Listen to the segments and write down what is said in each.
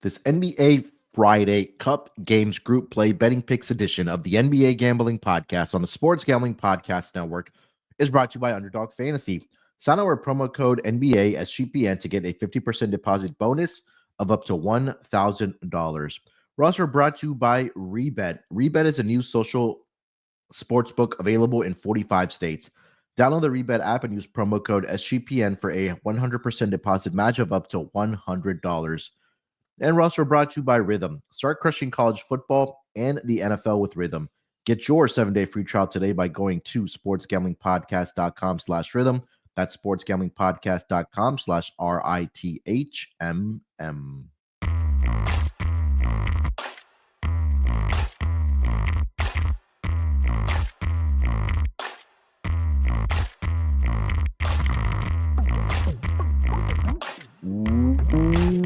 This NBA Friday Cup Games Group Play Betting Picks edition of the NBA Gambling Podcast on the Sports Gambling Podcast Network is brought to you by Underdog Fantasy. Sign up with promo code NBA SGPN to get a 50% deposit bonus of up to $1,000. We're also brought to you by Rebet. Rebet is a new social sportsbook available in 45 states. Download the Rebet app and use promo code SGPN for a 100% deposit match of up to $100. And we're also brought to you by Rhythm. Start crushing college football and the NFL with Rhythm. Get your 7-day free trial today by going to sportsgamblingpodcast.com/rhythm. That's sportsgamblingpodcast.com/RITHMM.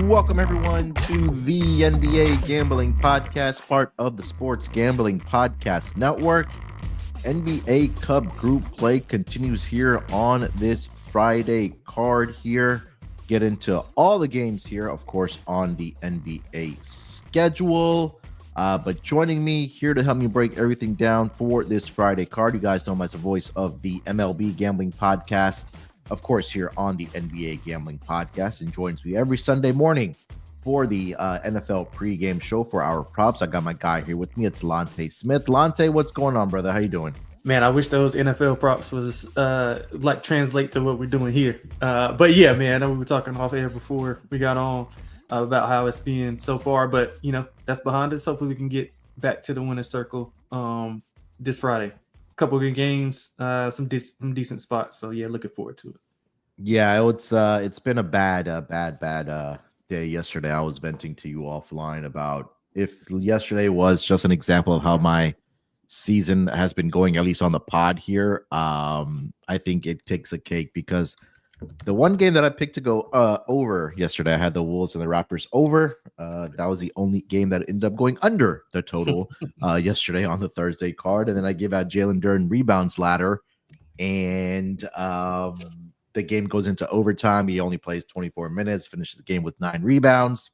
Welcome, everyone, to the NBA Gambling Podcast, part of the Sports Gambling Podcast Network. NBA Cup Group Play continues here on this Friday card here. Get into all the games here, of course, on the NBA schedule. But joining me here to help me break everything down for this Friday card, you guys know him as the voice of the MLB Gambling Podcast, of course, here on the NBA Gambling Podcast, and joins me every Sunday morning for the NFL pregame show for our props. I got my guy here with me. It's Lonte Smith. Lonte, what's going on, brother? How you doing? Man, I wish those NFL props was like translate to what we're doing here. But yeah, man, I know we were talking off air before we got on about how it's been so far, but you know, that's behind us. Hopefully we can get back to the winner's circle this Friday. Couple of good games, some decent spots. So yeah, looking forward to it. Yeah, it's been a bad day yesterday. I was venting to you offline about if yesterday was just an example of how my season has been going, at least on the pod here. I think it takes a cake because the one game that I picked to go over yesterday, I had the Wolves and the Raptors over. That was the only game that ended up going under the total yesterday on the Thursday card. And then I give out Jalen Duren rebounds ladder, and the game goes into overtime. He only plays 24 minutes, finishes the game with 9 rebounds.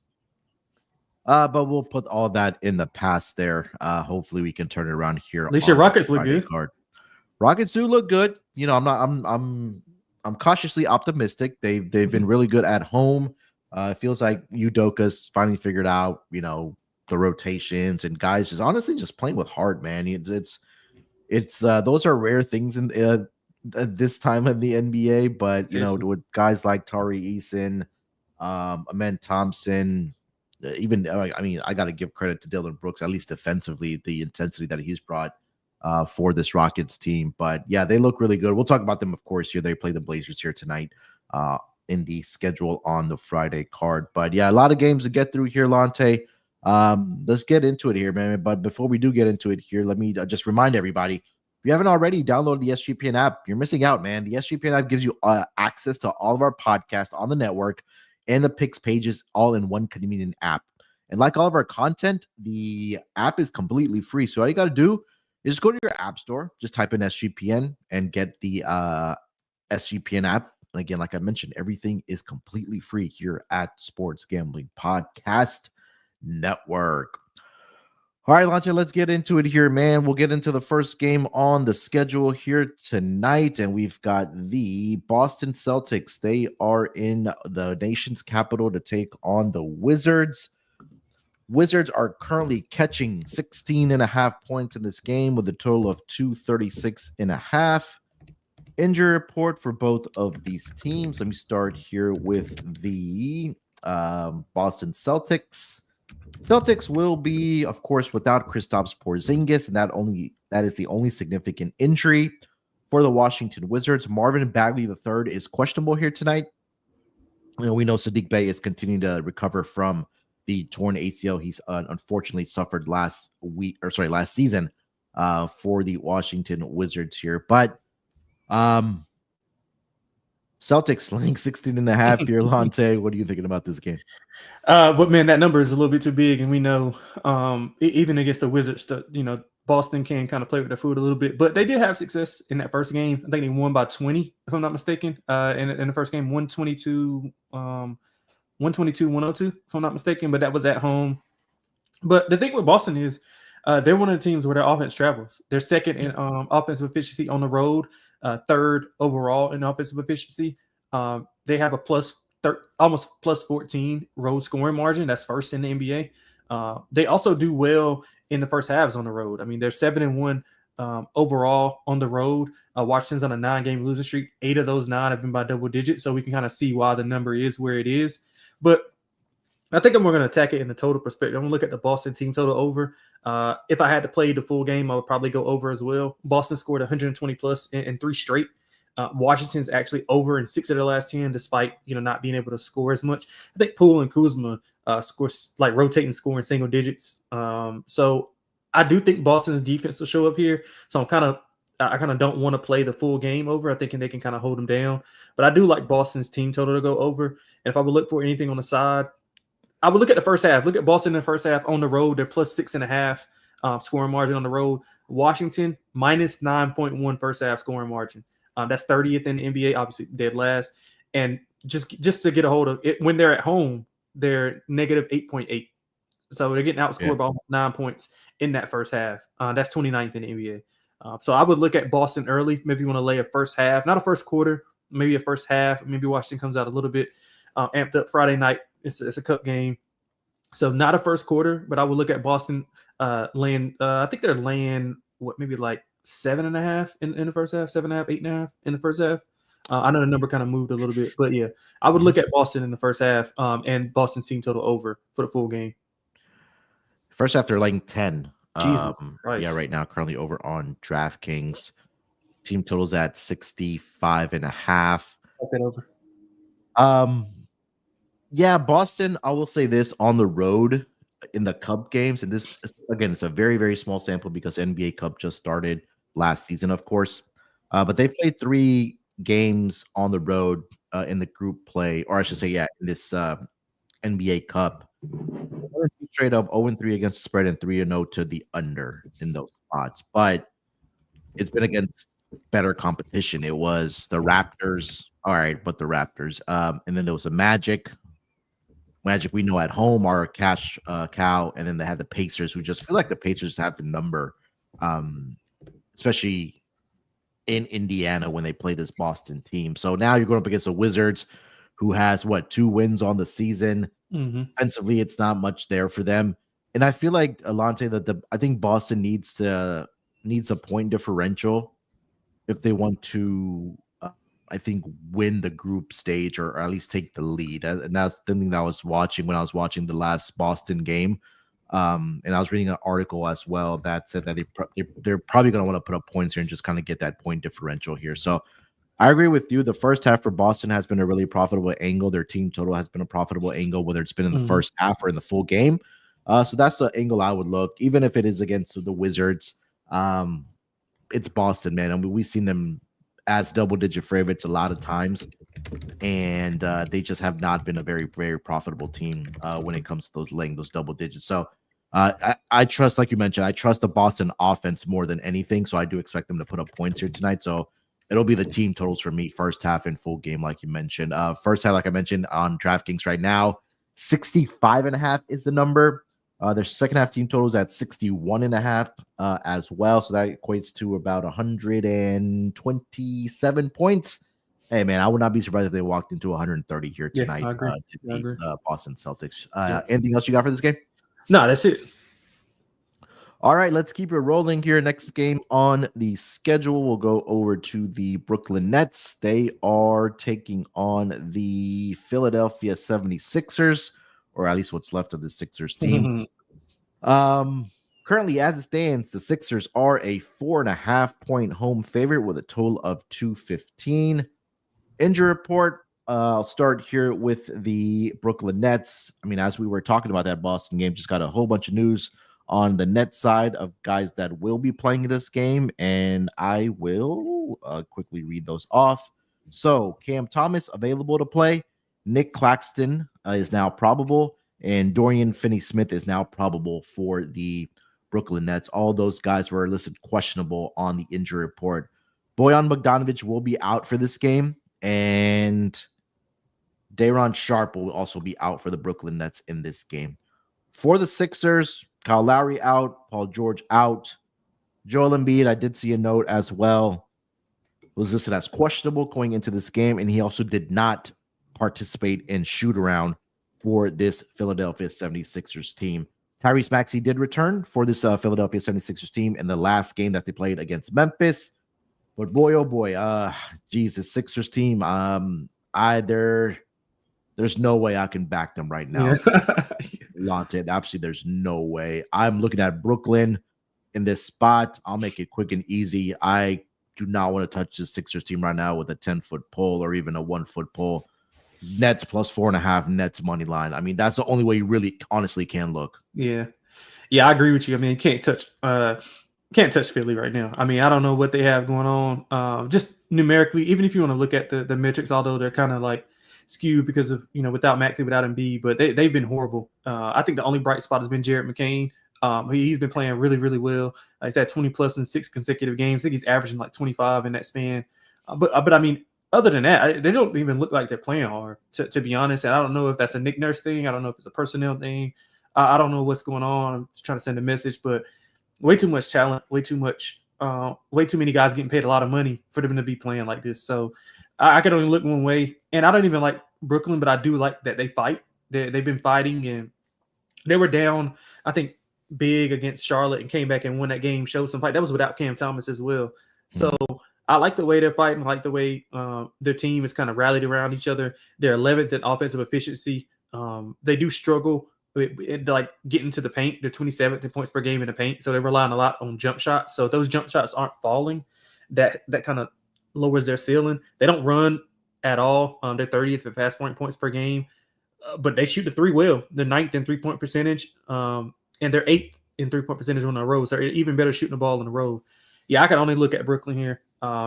But we'll put all that in the past there. Hopefully we can turn it around here. At least your Rockets look good. Rockets do look good. You know, I'm cautiously optimistic. They've been really good at home. It feels like Udoka's finally figured out, you know, the rotations, and guys just honestly just playing with heart, man. It's those are rare things in this time of the NBA, but you know, with guys like Tari Eason, Amen Thompson, even I mean, I got to give credit to Dylan Brooks, at least defensively, the intensity that he's brought for this Rockets team. But yeah, they look really good. We'll talk about them, of course, here. They play the Blazers here tonight in the schedule on the Friday card. But yeah, a lot of games to get through here, Lonte. Let's get into it here, man. But before we do get into it here, let me just remind everybody, if you haven't already downloaded the SGPN app, you're missing out, man. The SGPN app gives you access to all of our podcasts on the network and the picks pages all in one convenient app. And like all of our content, the app is completely free. So all you got to do is go to your app store, just type in SGPN and get the SGPN app. And again, like I mentioned, everything is completely free here at Sports Gambling Podcast Network. All right, Lonte, let's get into it here, man. We'll get into the first game on the schedule here tonight, and we've got the Boston Celtics. They are in the nation's capital to take on the Wizards. Wizards are currently catching 16.5 points in this game with a total of 236.5. Injury report for both of these teams. Let me start here with the Boston Celtics. Celtics will be, of course, without Kristaps Porzingis, and that is the only significant injury for the Washington Wizards. Marvin Bagley III is questionable here tonight. You know, we know Saddiq Bey is continuing to recover from the torn ACL he's unfortunately suffered last season for the Washington Wizards here. But Celtics laying 16.5 here, Lonte. What are you thinking about this game? But man, that number is a little bit too big, and we know even against the Wizards, you know, Boston can kind of play with their food a little bit. But they did have success in that first game. I think they won by 20, if I'm not mistaken. In the first game, 122 122-102, if I'm not mistaken, but that was at home. But the thing with Boston is they're one of the teams where their offense travels. They're second in offensive efficiency on the road, third overall in offensive efficiency. They have a almost plus 14 road scoring margin. That's first in the NBA. They also do well in the first halves on the road. I mean, they're 7-1 overall on the road. Washington's on a 9-game losing streak. 8 of those 9 have been by double digits, so we can kind of see why the number is where it is. But I think we're going to attack it in the total perspective. I'm going to look at the Boston team total over. If I had to play the full game, I would probably go over as well. Boston scored 120 plus in 3 straight. Washington's actually over in 6 of their last 10, despite not being able to score as much. I think Poole and Kuzma scores like rotating score in single digits. So I do think Boston's defense will show up here. So I kind of don't want to play the full game over. I think they can kind of hold them down. But I do like Boston's team total to go over. And if I would look for anything on the side, I would look at the first half. Look at Boston in the first half on the road. They're plus 6.5 scoring margin on the road. Washington minus 9.1 first half scoring margin. That's 30th in the NBA, obviously dead last. And just to get a hold of it, when they're at home, they're negative 8.8. So they're getting outscored by almost 9 points in that first half. That's 29th in the NBA. So I would look at Boston early. Maybe you want to lay a first half, not a first quarter, maybe a first half. Maybe Washington comes out a little bit amped up Friday night. It's a cup game. So not a first quarter, but I would look at Boston laying. I think they're laying maybe like 7.5 in the first half, 7.5, 8.5 in the first half. I know the number kind of moved a little bit, but yeah, I would look at Boston in the first half and Boston's team total over for the full game. First half they're laying 10. Jesus Christ. Yeah, right now currently over on DraftKings. Team totals at 65.5. Take that over. Yeah, Boston, I will say this on the road in the Cup games, and this, again, it's a very, very small sample because NBA Cup just started last season, of course. But they played 3 games on the road in the group play, or I should say, in this NBA Cup. Straight up 0-3 against the spread and 3-0 to the under in those spots. But it's been against better competition. It was the Raptors. All right, but the Raptors. And then there was a Magic we know at home are a cash cow, and then they had the Pacers, who just feel like the Pacers have the number, especially in Indiana when they play this Boston team. So now you're going up against the Wizards, who has 2 wins on the season. Offensively, it's not much there for them, and I feel like Lonte that I think Boston needs a point differential if they want to. I think win the group stage or at least take the lead. And that's the thing that I was watching when I was watching the last Boston game. And I was reading an article as well that said that they're probably going to want to put up points here and just kind of get that point differential here. So I agree with you. The first half for Boston has been a really profitable angle. Their team total has been a profitable angle, whether it's been in the first half or in the full game. So that's the angle I would look, even if it is against the Wizards. It's Boston, man. I mean, we've seen them as double-digit favorites a lot of times, and they just have not been a very, very profitable team when it comes to laying those double digits. So I trust, like you mentioned, I trust the Boston offense more than anything, so I do expect them to put up points here tonight. So it'll be the team totals for me, first half and full game, like you mentioned. First half, like I mentioned, on DraftKings right now, 65.5 is the number. Their second half team totals at 61.5 as well. So that equates to about 127 points. Hey, man, I would not be surprised if they walked into 130 here tonight to beat the Boston Celtics. Anything else you got for this game? No, that's it. All right, let's keep it rolling here. Next game on the schedule, we'll go over to the Brooklyn Nets. They are taking on the Philadelphia 76ers, or at least what's left of the Sixers team. Currently, as it stands, the Sixers are a 4.5-point home favorite with a total of 215. Injury report. I'll start here with the Brooklyn Nets. I mean, as we were talking about that Boston game, just got a whole bunch of news on the Nets side of guys that will be playing this game, and I will quickly read those off. So, Cam Thomas available to play. Nick Claxton is now probable, and Dorian Finney-Smith is now probable for the Brooklyn Nets. All those guys were listed questionable on the injury report. Bojan Bogdanovic will be out for this game, and Day'Ron Sharp will also be out for the Brooklyn Nets in this game. For the Sixers, Kyle Lowry out, Paul George out. Joel Embiid, I did see a note as well, was listed as questionable going into this game, and he also did not participate in shoot-around for this Philadelphia 76ers team. Tyrese Maxey did return for this Philadelphia 76ers team in the last game that they played against Memphis. But boy, oh boy, Jesus, Sixers team, there's no way I can back them right now. Yeah. Lonte, absolutely, there's no way. I'm looking at Brooklyn in this spot. I'll make it quick and easy. I do not want to touch the Sixers team right now with a 10-foot pole or even a 1-foot pole. Nets plus 4.5, Nets money line. I mean, that's the only way you really honestly can look. Yeah, I agree with you. I mean, you can't touch Philly right now. I mean, I don't know what they have going on. Just numerically, even if you want to look at the metrics, although they're kind of like skewed because of, without Maxey, without Embiid, but they've been horrible. I think the only bright spot has been Jared McCain. He's been playing really, really well. He's had 20 plus in 6 consecutive games. I think he's averaging like 25 in that span. But I mean, other than that, they don't even look like they're playing hard, to be honest. And I don't know if that's a Nick Nurse thing. I don't know if it's a personnel thing. I don't know what's going on. I'm just trying to send a message, but way too much talent, way too many guys getting paid a lot of money for them to be playing like this. So I can only look one way. And I don't even like Brooklyn, but I do like that they fight. They've been fighting, and they were down, I think, big against Charlotte and came back and won that game, showed some fight. That was without Cam Thomas as well. So I like the way they're fighting. I like the way their team is kind of rallied around each other. They're 11th in offensive efficiency. They do struggle with like getting to the paint. They're 27th in points per game in the paint. So they're relying a lot on jump shots. So if those jump shots aren't falling, that kind of lowers their ceiling. They don't run at all. They're 30th in fast points per game, but they shoot the three well. They're 9th in 3-point percentage, and they're 8th in 3-point percentage on the road. So they're even better shooting the ball on the road. Yeah, I can only look at Brooklyn here.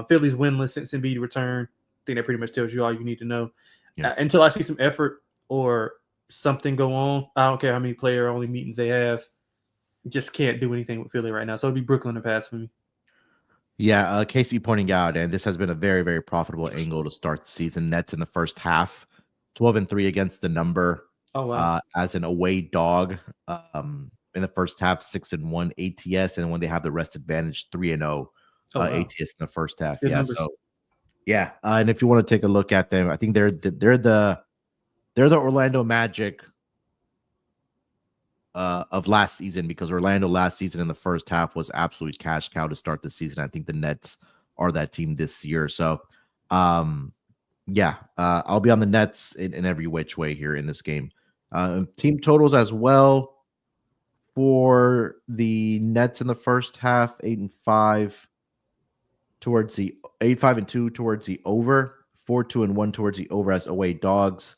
Philly's winless since Embiid returned. I think that pretty much tells you all you need to know. Yeah. Until I see some effort or something go on, I don't care how many player-only meetings they have. Just can't do anything with Philly right now. So it'd be Brooklyn to pass for me. Yeah, Casey pointing out, and this has been a very, very profitable angle to start the season. Nets in the first half, 12-3 against the number. Oh, wow. As an away dog. In the first half, 6-1 ATS, and when they have the rest advantage, 3-0 wow. ATS in the first half. Good numbers. So yeah, and if you want to take a look at them, I think they're the Orlando Magic of last season, because Orlando last season in the first half was absolute cash cow to start the season. I think the Nets are that team this year. So yeah, I'll be on the Nets in every which way here in this game. Team totals as well. For the Nets in the first half, 8-5 towards the 8-5-2 towards the over, 4-2-1 towards the over as away dogs,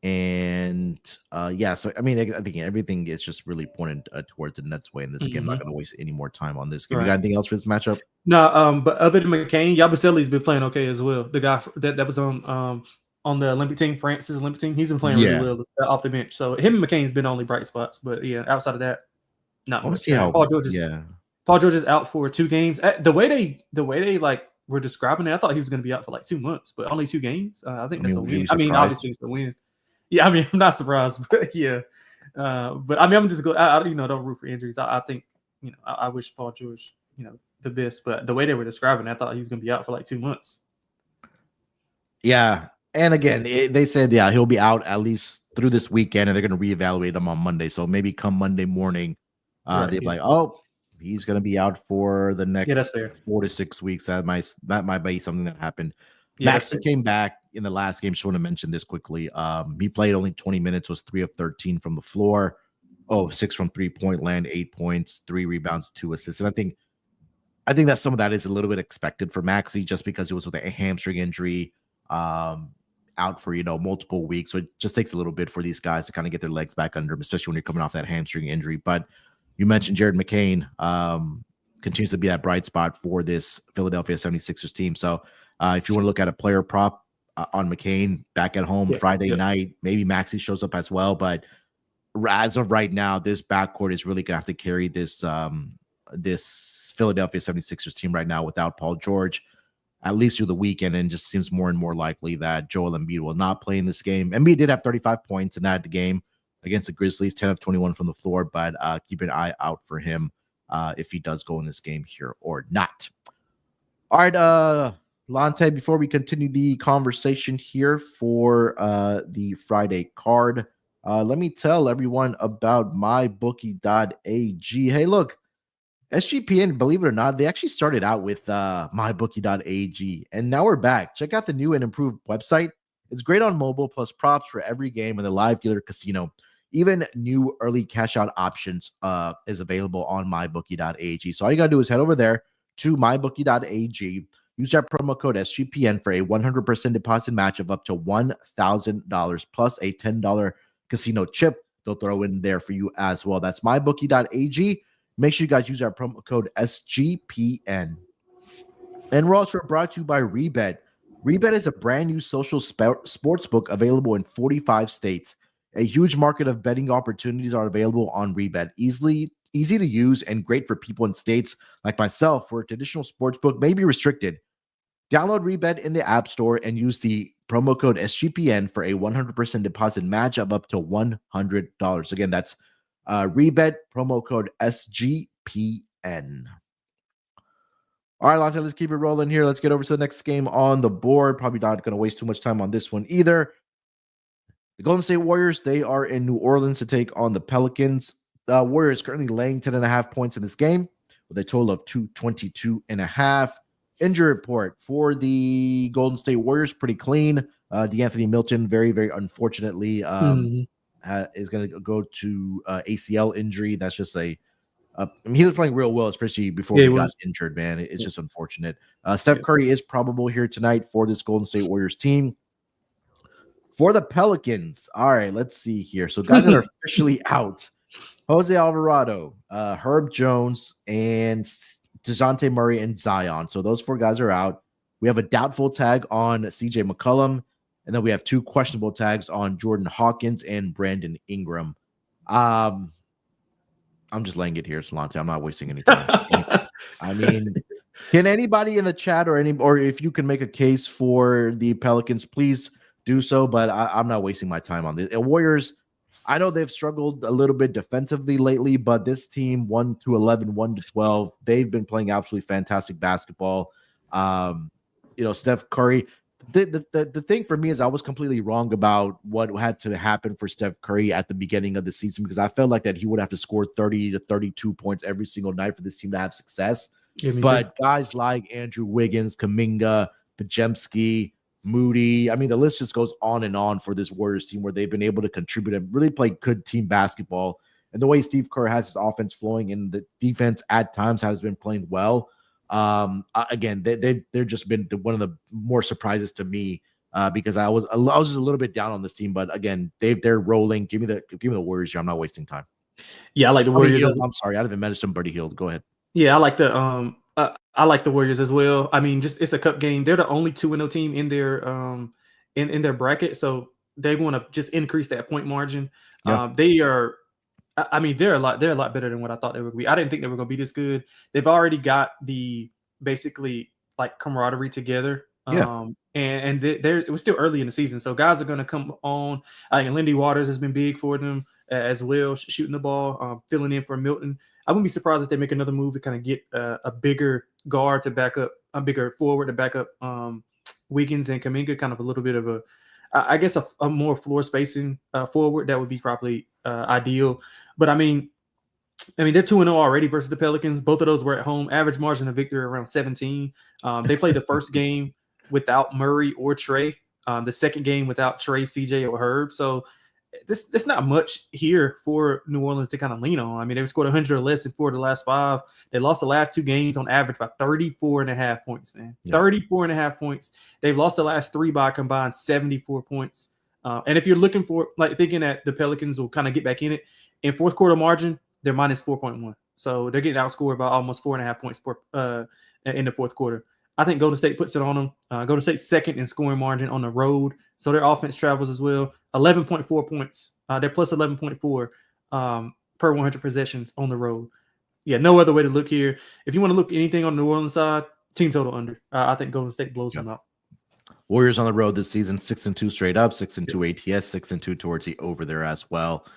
and yeah. So I mean, I think everything is just really pointed towards the Nets way in this game. I'm not going to waste any more time on this game. Right. You got anything else for this matchup? No, but other than McCain, Yabusele's been playing okay as well. The guy that was on the Olympic team, France's Olympic team, he's been playing really well off the bench. So him and McCain's been only bright spots. But yeah, outside of that, not much. Paul George is out for 2 games. The way they like were describing it, I thought he was going to be out for like 2 months, but only 2 games. I think that's a win. I mean, obviously it's a win. Yeah, I mean, I'm not surprised, but yeah. But I mean, I'm just going. I don't root for injuries. I think I wish Paul George the best, but the way they were describing it, I thought he was going to be out for like 2 months. Yeah. And again, they said, he'll be out at least through this weekend, and they're going to reevaluate him on Monday. So maybe come Monday morning, they'll be like, oh, he's going to be out for the next 4 to 6 weeks. That might be something that happened. Maxey came back in the last game. Just want to mention this quickly. He played only 20 minutes, was 3 of 13 from the floor. 6 from 3-point land, 8 points, 3 rebounds, 2 assists. And I think that some of that is a little bit expected for Maxey, just because he was with a hamstring injury. Out for multiple weeks, so it just takes a little bit for these guys to kind of get their legs back under them, especially when you're coming off that hamstring injury. But you mentioned Jared McCain continues to be that bright spot for this Philadelphia 76ers team. So if you want to look at a player prop on McCain back at home Friday night, maybe Maxey shows up as well. But as of right now, this backcourt is really gonna have to carry this this Philadelphia 76ers team right now without Paul George. at least through the weekend, and just seems more and more likely that Joel Embiid will not play in this game. Embiid did have 35 points in that game against the Grizzlies, 10 of 21 from the floor, but keep an eye out for him if he does go in this game here or not. All right, Lonte, before we continue the conversation here for the Friday card, let me tell everyone about MyBookie.ag. Hey, look, SGPN, believe it or not, they actually started out with MyBookie.ag, and now we're back. Check out the new and improved website. It's great on mobile, plus props for every game in the live dealer casino. Even new early cash out options is available on MyBookie.ag. So all you got to do is head over there to MyBookie.ag. Use that promo code SGPN for a 100% deposit match of up to $1,000 plus a $10 casino chip they'll throw in there for you as well. That's MyBookie.ag. Make sure you guys use our promo code SGPN. And we're also brought to you by Rebet. Rebet is a brand new social sports book available in 45 states. A huge market of betting opportunities are available on Rebet. Easy to use and great for people in states like myself where a traditional sports book may be restricted. Download Rebet in the App Store and use the promo code SGPN for a 100% deposit match of up to $100. Again, that's Rebet, promo code SGPN. All right, Lonte, let's keep it rolling here. Let's get over to the next game on the board. Probably not going to waste too much time on this one either. The Golden State Warriors, they are in New Orleans to take on the Pelicans. Warriors currently laying 10.5 points in this game with a total of 222.5. Injury report for the Golden State Warriors, pretty clean. DeAnthony Milton, very, very unfortunately, is going to go to ACL injury. That's just he was playing real well, especially before he got injured, man. It's just unfortunate. Steph Curry is probable here tonight for this Golden State Warriors team. For the Pelicans, all right, let's see here. So guys that are officially out, Jose Alvarado, Herb Jones, and DeJounte Murray and Zion. So those 4 guys are out. We have a doubtful tag on CJ McCollum, and then we have 2 questionable tags on Jordan Hawkins and Brandon Ingram. I'm just laying it here, Solante. I'm not wasting any time. I mean, can anybody in the chat or if you can make a case for the Pelicans, please do so. But I'm not wasting my time on this. The Warriors, I know they've struggled a little bit defensively lately, but this team 1-11, 1-12, they've been playing absolutely fantastic basketball. Steph Curry. The thing for me is I was completely wrong about what had to happen for Steph Curry at the beginning of the season, because I felt like that he would have to score 30 to 32 points every single night for this team to have success. But guys like Andrew Wiggins, Kuminga, Podziemski, Moody, I mean, the list just goes on and on for this Warriors team where they've been able to contribute and really play good team basketball. And the way Steve Kerr has his offense flowing and the defense at times has been playing well. Again, they're just been one of the more surprises to me because I was just a little bit down on this team, but again, they're rolling. Give me the Warriors here. I'm not wasting time. Yeah, I like the Warriors. I'm sorry, I didn't even mention Buddy Hield. Go ahead. Yeah, I like the Warriors as well. I mean, just it's a cup game. They're the only 2-0 team in their in their bracket, so they want to just increase that point margin. Yeah. They are. I mean, they're a lot better than what I thought they were going to be. I didn't think they were going to be this good. They've already got the basically like camaraderie together. Yeah. And it was still early in the season, so guys are going to come on. And Lindy Waters has been big for them as well, shooting the ball, filling in for Milton. I wouldn't be surprised if they make another move to kind of get a bigger guard to back up, a bigger forward to back up Wiggins and Kuminga, kind of a little bit of I guess a more floor spacing forward. That would be probably ideal. But I mean, they're 2-0 already versus the Pelicans. Both of those were at home. Average margin of victory around 17. They played the first game without Murray or Trey. The second game without Trey, CJ, or Herb. So there's not much here for New Orleans to kind of lean on. I mean, they've scored 100 or less in 4 of the last 5. They lost the last 2 games on average by 34.5 points, man. Yeah. 34.5 points. They've lost the last 3 by a combined 74 points. And if you're looking for, like, thinking that the Pelicans will kind of get back in it, in fourth quarter margin, they're minus 4.1. So they're getting outscored by almost 4.5 points in the fourth quarter. I think Golden State puts it on them. Golden State's second in scoring margin on the road. So their offense travels as well. 11.4 points. They're plus 11.4 per 100 possessions on the road. Yeah, no other way to look here. If you want to look anything on the New Orleans side, Team total under. I think Golden State blows them out. Warriors on the road this season, 6-2 straight up, 6-2 ATS, 6-2 towards the over there as well.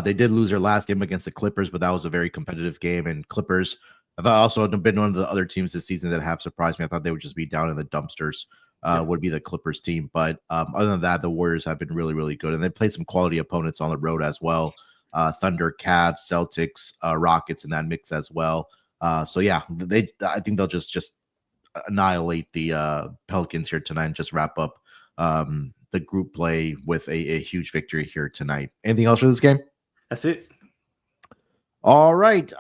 They did lose their last game against the Clippers, but that was a very competitive game. And Clippers have also been one of the other teams this season that have surprised me. I thought they would just be down in the dumpsters. Would be the Clippers team, but other than that, the Warriors have been really, really good, and they played some quality opponents on the road as well. Thunder, Cavs, Celtics, Rockets in that mix as well. So yeah, I think they'll just annihilate the Pelicans here tonight and just wrap up the group play with a huge victory here tonight. Anything else for this game? That's it. All right.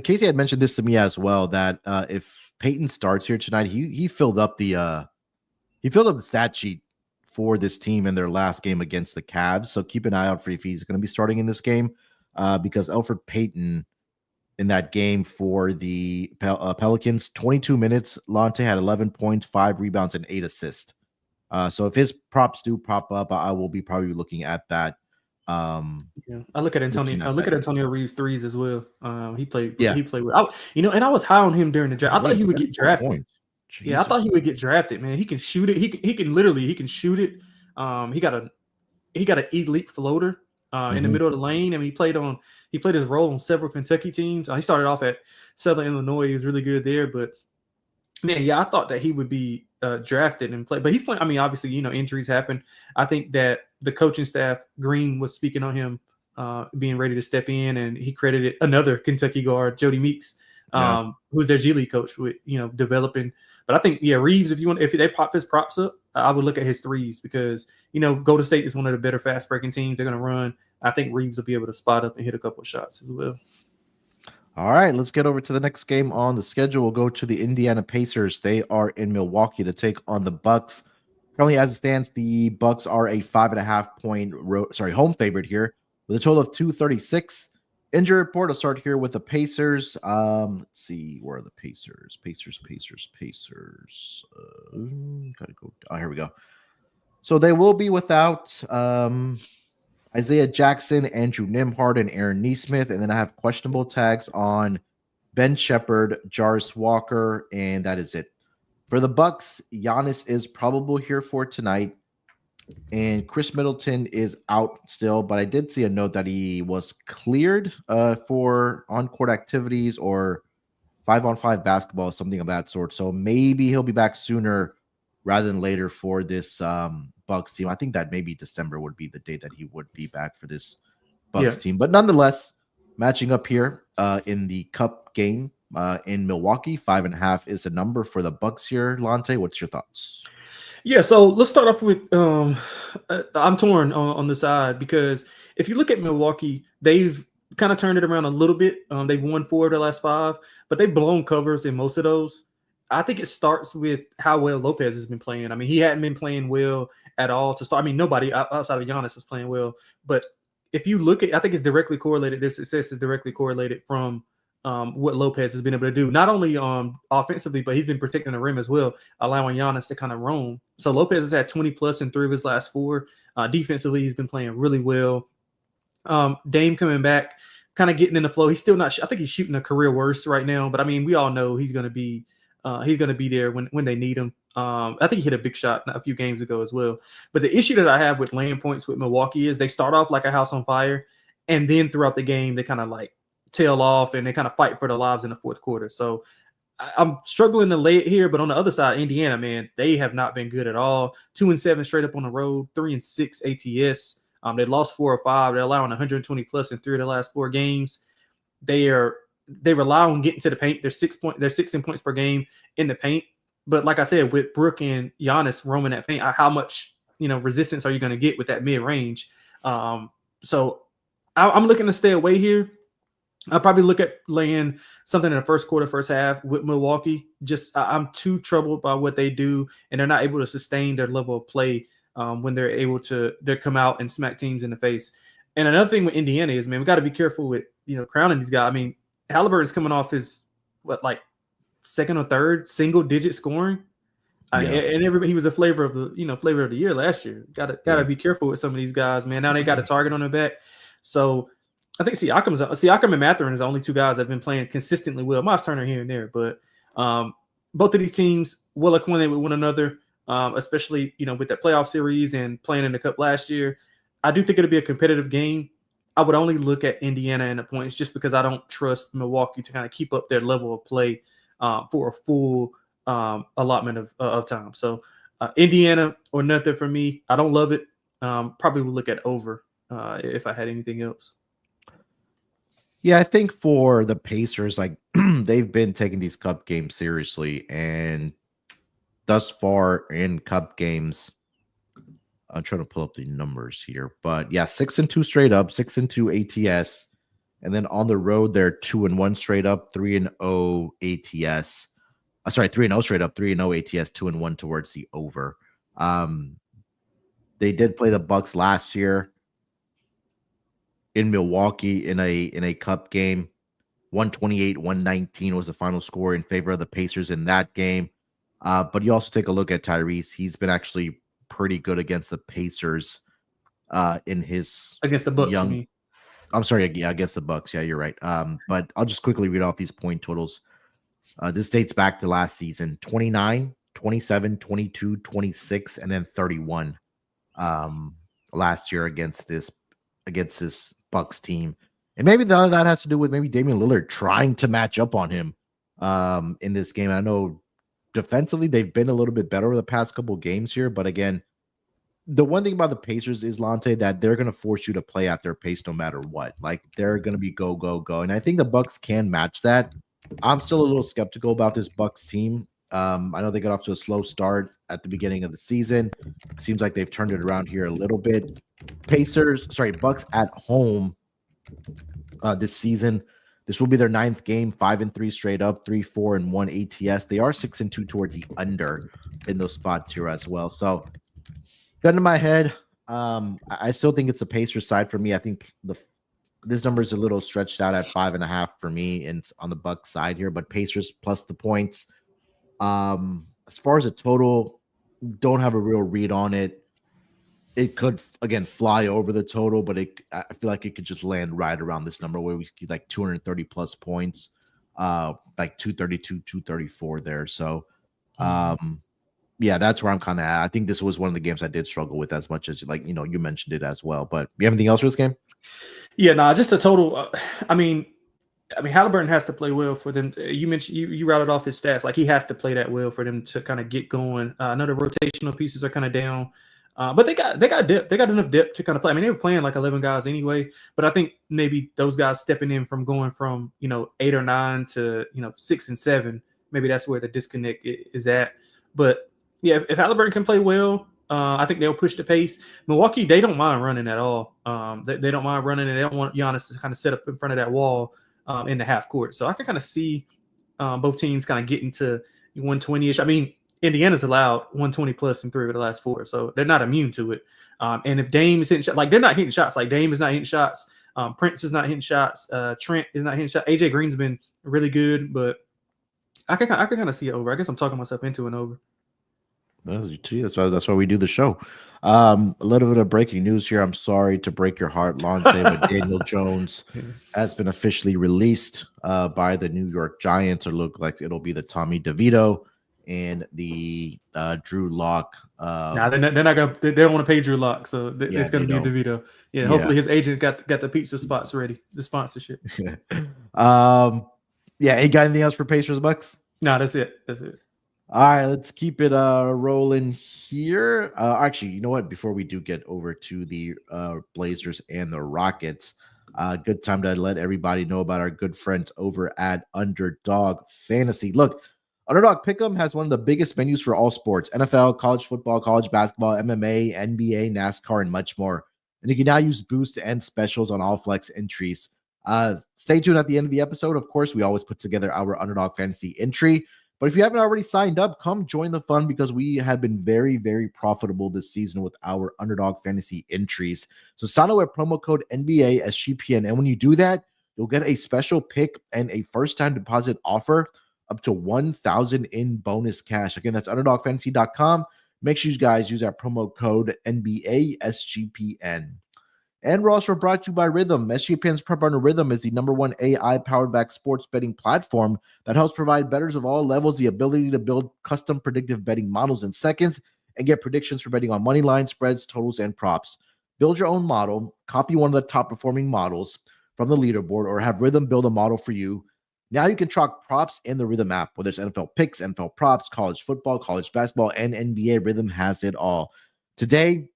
Casey had mentioned this to me as well, that if Peyton starts here tonight, he filled up the stat sheet for this team in their last game against the Cavs. So keep an eye out for if he's going to be starting in this game, because Elfrid Payton in that game for the Pelicans, 22 minutes, Lonte had 11 points, 5 rebounds, and 8 assists. So if his props do pop up, I will be probably looking at that. I look at Antonio. I look at Antonio Reeves threes as well. He played. Yeah, he played well. And I was high on him during the draft. I thought he would get drafted. Yeah, I thought he would get drafted. Man, he can shoot it. He can shoot it. He got an elite floater in the middle of the lane. I mean, he played his role on several Kentucky teams. He started off at Southern Illinois. He was really good there, but man, yeah, I thought that he would be drafted and play. But he's playing. I mean, obviously, injuries happen. I think that the coaching staff, Green, was speaking on him being ready to step in, and he credited another Kentucky guard, Jody Meeks, who's their G League coach, with developing. But I think, Reeves, if they pop his props up, I would look at his threes, because Golden State is one of the better fast breaking teams. They're going to run. I think Reeves will be able to spot up and hit a couple of shots as well. All right, let's get over to the next game on the schedule. We'll go to the Indiana Pacers. They are in Milwaukee to take on the Bucks. Currently, as it stands, the Bucks are a 5.5 point home favorite here with a total of 236. Injury report. I'll start here with the Pacers. Let's see, where are the Pacers? Pacers. Gotta go. Oh, here we go. So they will be without Isaiah Jackson, Andrew Nembhard, and Aaron Nesmith. And then I have questionable tags on Ben Shepherd, Jarvis Walker, and that is it. For the Bucks, Giannis is probable here for tonight, and Chris Middleton is out still, but I did see a note that he was cleared for on-court activities or 5-on-5 basketball, something of that sort. So maybe he'll be back sooner rather than later for this Bucks team. I think that maybe December would be the day that he would be back for this Bucks team. But nonetheless, matching up here in the Cup game in Milwaukee, 5.5 is the number for the Bucks here. Lonte, what's your thoughts? Yeah, so let's start off with I'm torn on the side, because if you look at Milwaukee, they've kind of turned it around a little bit. They've won 4 of their last 5, but they've blown covers in most of those. I think it starts with how well Lopez has been playing. I mean, he hadn't been playing well at all to start. I mean, nobody outside of Giannis was playing well. But if you look at, I think it's directly correlated. Their success is directly correlated from what Lopez has been able to do, not only offensively, but he's been protecting the rim as well, allowing Giannis to kind of roam. So Lopez has had 20 plus in 3 of his last 4. Defensively, he's been playing really well. Dame coming back, kind of getting in the flow. He's still not. I think he's shooting a career worst right now, but I mean, we all know he's going to be there when they need him. I think he hit a big shot a few games ago as well. But the issue that I have with laying points with Milwaukee is they start off like a house on fire, and then throughout the game they kind of like tail off and they kind of fight for their lives in the fourth quarter. So I'm struggling to lay it here, but on the other side, Indiana, man, they have not been good at all. 2-7 straight up on the road, 3-6 ATS. They lost 4 or 5. They're allowing 120 plus in 3 of the last 4 games. They rely on getting to the paint. They're 16 points per game in the paint. But like I said, with Brook and Giannis roaming that paint, how much resistance are you going to get with that mid range? So I'm looking to stay away here. I'll probably look at laying something in the first quarter, first half with Milwaukee. Just I'm too troubled by what they do, and they're not able to sustain their level of play when they're able to come out and smack teams in the face. And another thing with Indiana is, man, we got to be careful with crowning these guys. I mean, Halliburton's coming off his second or third single digit scoring, and everybody, he was a flavor of the year last year. Got to be careful with some of these guys, man. Now they got a target on their back, so. I think Siakam and Mathurin is the only 2 guys that have been playing consistently well. Miles Turner here and there, but both of these teams well acquainted with one another, especially with that playoff series and playing in the Cup last year. I do think it'll be a competitive game. I would only look at Indiana and the points just because I don't trust Milwaukee to kind of keep up their level of play for a full allotment of time. So Indiana or nothing for me. I don't love it. Probably would look at over if I had anything else. Yeah, I think for the Pacers, like they've been taking these Cup games seriously, and thus far in Cup games, I'm trying to pull up the numbers here, but yeah, 6-2 straight up, 6-2 ATS, and then on the road they're 2-1 straight up, 3-0 ATS. Sorry, 3-0 straight up, 3-0 ATS, 2-1 towards the over. They did play the Bucks last year in Milwaukee in a Cup game. 128-119 was the final score in favor of the Pacers in that game. But you also take a look at Tyrese. He's been actually pretty good against the Pacers in his against the Bucks. Young, I'm sorry, yeah, against the Bucks. Yeah, you're right. But I'll just quickly read off these point totals. This dates back to last season: 29, 27, 22, 26, and then 31 last year against this Bucks team. And maybe that has to do with maybe Damian Lillard trying to match up on him in this game. I know defensively they've been a little bit better over the past couple games here, but again, the one thing about the Pacers is, Lonte, that they're going to force you to play at their pace no matter what. Like, they're going to be go, go, go. And I think the Bucks can match that. I'm still a little skeptical about this Bucks team. I know they got off to a slow start at the beginning of the season. Seems like they've turned it around here a little bit. Bucks at home this season. This will be their 9th game, 5-3 straight up, 3-4-1 ATS. They are 6-2 towards the under in those spots here as well. So, gun to my head, I still think it's the Pacers side for me. I think this number is a little stretched out at 5.5 for me, and on the Bucks side here. But Pacers plus the points. As far as a total, don't have a real read on it. It could, again, fly over the total, but I feel like it could just land right around this number where we see like 230 plus points, like 232, 234 there. So, yeah, that's where I'm kind of at. I think this was one of the games I did struggle with as much as, like, you mentioned it as well. But you have anything else for this game? Yeah, just a total. I mean, Halliburton has to play well for them. You mentioned you routed off his stats. Like, he has to play that well for them to kind of get going. I know the rotational pieces are kind of down. But they got depth. They got enough depth to kind of play. I mean, they were playing like 11 guys anyway. But I think maybe those guys stepping in from going from 8 or 9 to 6 and 7. Maybe that's where the disconnect is at. But yeah, if Halliburton can play well, I think they'll push the pace. Milwaukee, they don't mind running at all. They don't mind running, and they don't want Giannis to kind of set up in front of that wall in the half court. So I can kind of see both teams kind of getting to 120-ish. I mean, Indiana's allowed 120 plus in 3 of the last 4, so they're not immune to it. And if Dame is hitting shots, like, they're not hitting shots. Like, Dame is not hitting shots. Prince is not hitting shots. Trent is not hitting shots. AJ Green's been really good, but I can kind of see it over. I guess I'm talking myself into an over. That's why we do the show. A little bit of breaking news here. I'm sorry to break your heart, Lonte, but Daniel Jones has been officially released by the New York Giants. It looks like it'll be the Tommy DeVito and the Drew Lock. Nah, they're not gonna. They don't want to pay Drew Lock, so it's gonna be DeVito. Yeah, hopefully his agent got the pizza spots ready, the sponsorship. Yeah, you got anything else for Pacers Bucks? No, that's it. All right, let's keep it rolling here. Actually, you know what? Before we do get over to the Blazers and the Rockets, good time to let everybody know about our good friends over at Underdog Fantasy. Look, Underdog Pick'em has one of the biggest menus for all sports: NFL, college football, college basketball, MMA, NBA, NASCAR, and much more. And you can now use boosts and specials on all flex entries. Stay tuned at the end of the episode. Of course, we always put together our Underdog Fantasy entry. But if you haven't already signed up, come join the fun, because we have been very, very profitable this season with our Underdog Fantasy entries. So sign up with promo code NBA SGPN. And when you do that, you'll get a special pick and a first-time deposit offer up to $1,000 in bonus cash. Again, that's underdogfantasy.com. Make sure you guys use our promo code NBA SGPN. And we're also brought to you by Rhythm. SGPN's Prep Runner Rhythm is the #1 AI-powered back sports betting platform that helps provide bettors of all levels the ability to build custom predictive betting models in seconds and get predictions for betting on money line, spreads, totals, and props. Build your own model, copy one of the top-performing models from the leaderboard, or have Rhythm build a model for you. Now you can track props in the Rhythm app, whether it's NFL picks, NFL props, college football, college basketball, and NBA. Rhythm has it all. Today,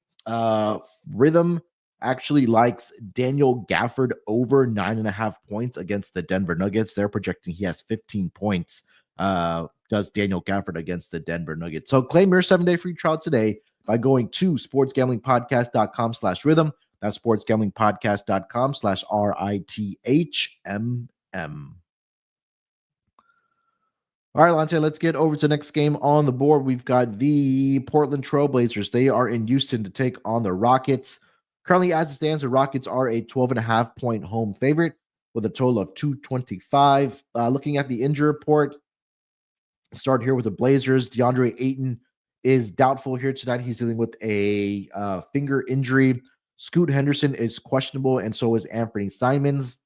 Rhythm actually likes Daniel Gafford over 9.5 points against the Denver Nuggets. They're projecting he has 15 points. Does Daniel Gafford against the Denver Nuggets. So claim your 7-day free trial today by going to sportsgamblingpodcast.com/rhythm. That's sportsgamblingpodcast.com/RITHMM. All right, Lonte, let's get over to the next game on the board. We've got the Portland Trailblazers. They are in Houston to take on the Rockets. Currently, as it stands, the Rockets are a 12.5-point home favorite with a total of 225. Looking at the injury report, start here with the Blazers. DeAndre Ayton is doubtful here tonight. He's dealing with a finger injury. Scoot Henderson is questionable, and so is Anthony Simons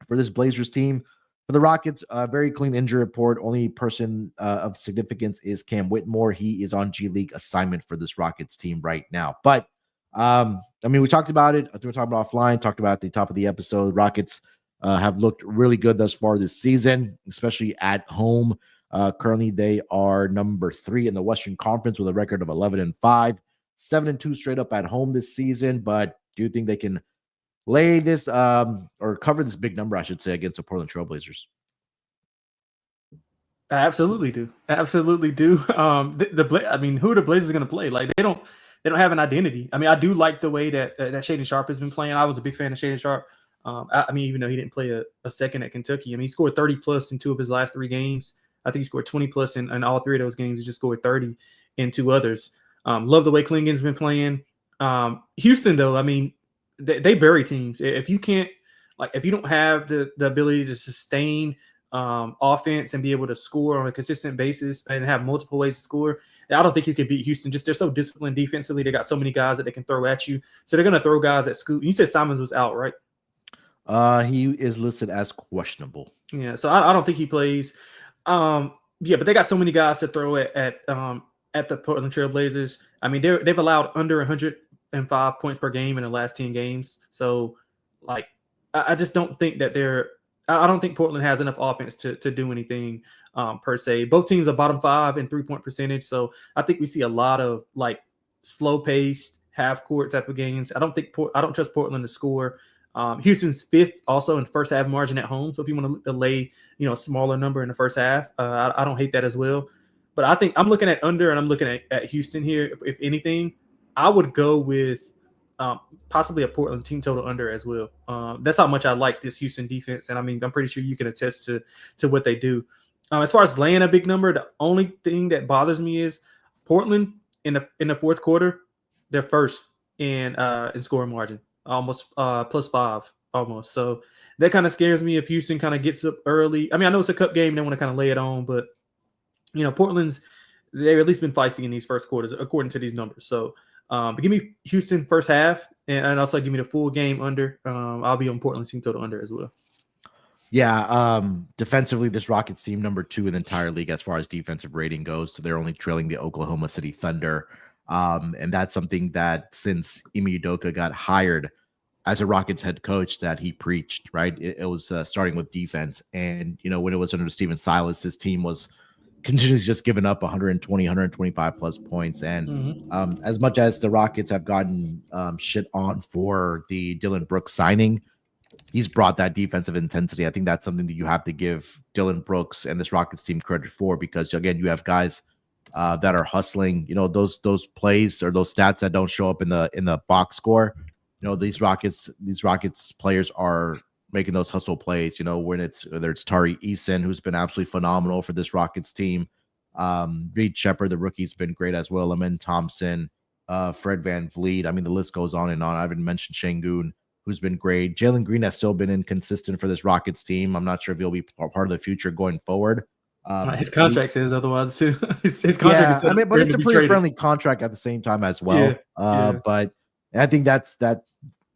for this Blazers team. For the Rockets, very clean injury report. Only person of significance is Cam Whitmore. He is on G League assignment for this Rockets team right now. But, I mean, we talked about it. I think we talked about offline, talked about at the top of the episode. Rockets have looked really good thus far this season, especially at home. Currently, they are number 3 in the Western Conference with a record of 11-5, 7-2 straight up at home this season. But do you think they can lay this or cover this big number, I should say, against the Portland Trailblazers? I absolutely do. Absolutely do. I mean, who are the Blazers going to play? Like they don't have an identity. I mean, I do like the way that Shaedon Sharpe has been playing. I was a big fan of Shaedon Sharpe. I mean, even though he didn't play a second at Kentucky, I mean, he scored 30 plus in 2 of his last 3 games. I think he scored 20 plus in all 3 of those games. He just scored 30 in 2 others. Love the way Klingen's been playing. Houston, though, I mean, they bury teams. If you can't, like, if you don't have the ability to sustain offense and be able to score on a consistent basis and have multiple ways to score, I don't think you can beat Houston. Just they're so disciplined defensively. They got so many guys that they can throw at you. So they're going to throw guys at Scoot. You said Simons was out, right? He is listed as questionable. Yeah, so I don't think he plays. Yeah, but they got so many guys to throw at the Portland Trailblazers. I mean, they've allowed under 105 points per game in the last 10 games. So, like, I just don't think that I don't think Portland has enough offense to do anything per se. Both teams are bottom 5 in 3-point percentage. So I think we see a lot of like slow paced half court type of games. I don't trust Portland to score. Houston's 5th also in first half margin at home. So if you want to lay, a smaller number in the first half, I don't hate that as well. But I think I'm looking at under, and I'm looking at Houston here. If anything, I would go with possibly a Portland team total under as well. That's how much I like this Houston defense. And I mean, I'm pretty sure you can attest to what they do. As far as laying a big number, the only thing that bothers me is Portland in the fourth quarter, they're first in scoring margin, almost +5 almost. So that kind of scares me if Houston kind of gets up early. I mean, I know it's a cup game, they want to kind of lay it on, but Portland's, they've at least been feisty in these first quarters according to these numbers. So but give me Houston first half, and also give me the full game under. I'll be on Portland team total under as well. Yeah, defensively, this Rockets team number 2 in the entire league as far as defensive rating goes. So they're only trailing the Oklahoma City Thunder. And that's something that since Ime Udoka got hired as a Rockets head coach that he preached, right? It was starting with defense. And, when it was under Steven Silas, his team was continuously just giving up 120, 125 plus points. And as much as the Rockets have gotten shit on for the Dylan Brooks signing, he's brought that defensive intensity. I think that's something that you have to give Dylan Brooks and this Rockets team credit for, because again, you have guys that are hustling. Those plays or those stats that don't show up in the box score. These Rockets players are making those hustle plays. Whether it's Tari Eason, who's been absolutely phenomenal for this Rockets team. Reed Shepard, the rookie's been great as well. Amen Thompson, Fred VanVleet. I mean, the list goes on and on. I haven't mentioned Şengün, who's been great. Jalen Green has still been inconsistent for this Rockets team. I'm not sure if he'll be part of the future going forward. His contract says otherwise too. his contract is but it's a pretty friendly contract at the same time as well. But I think that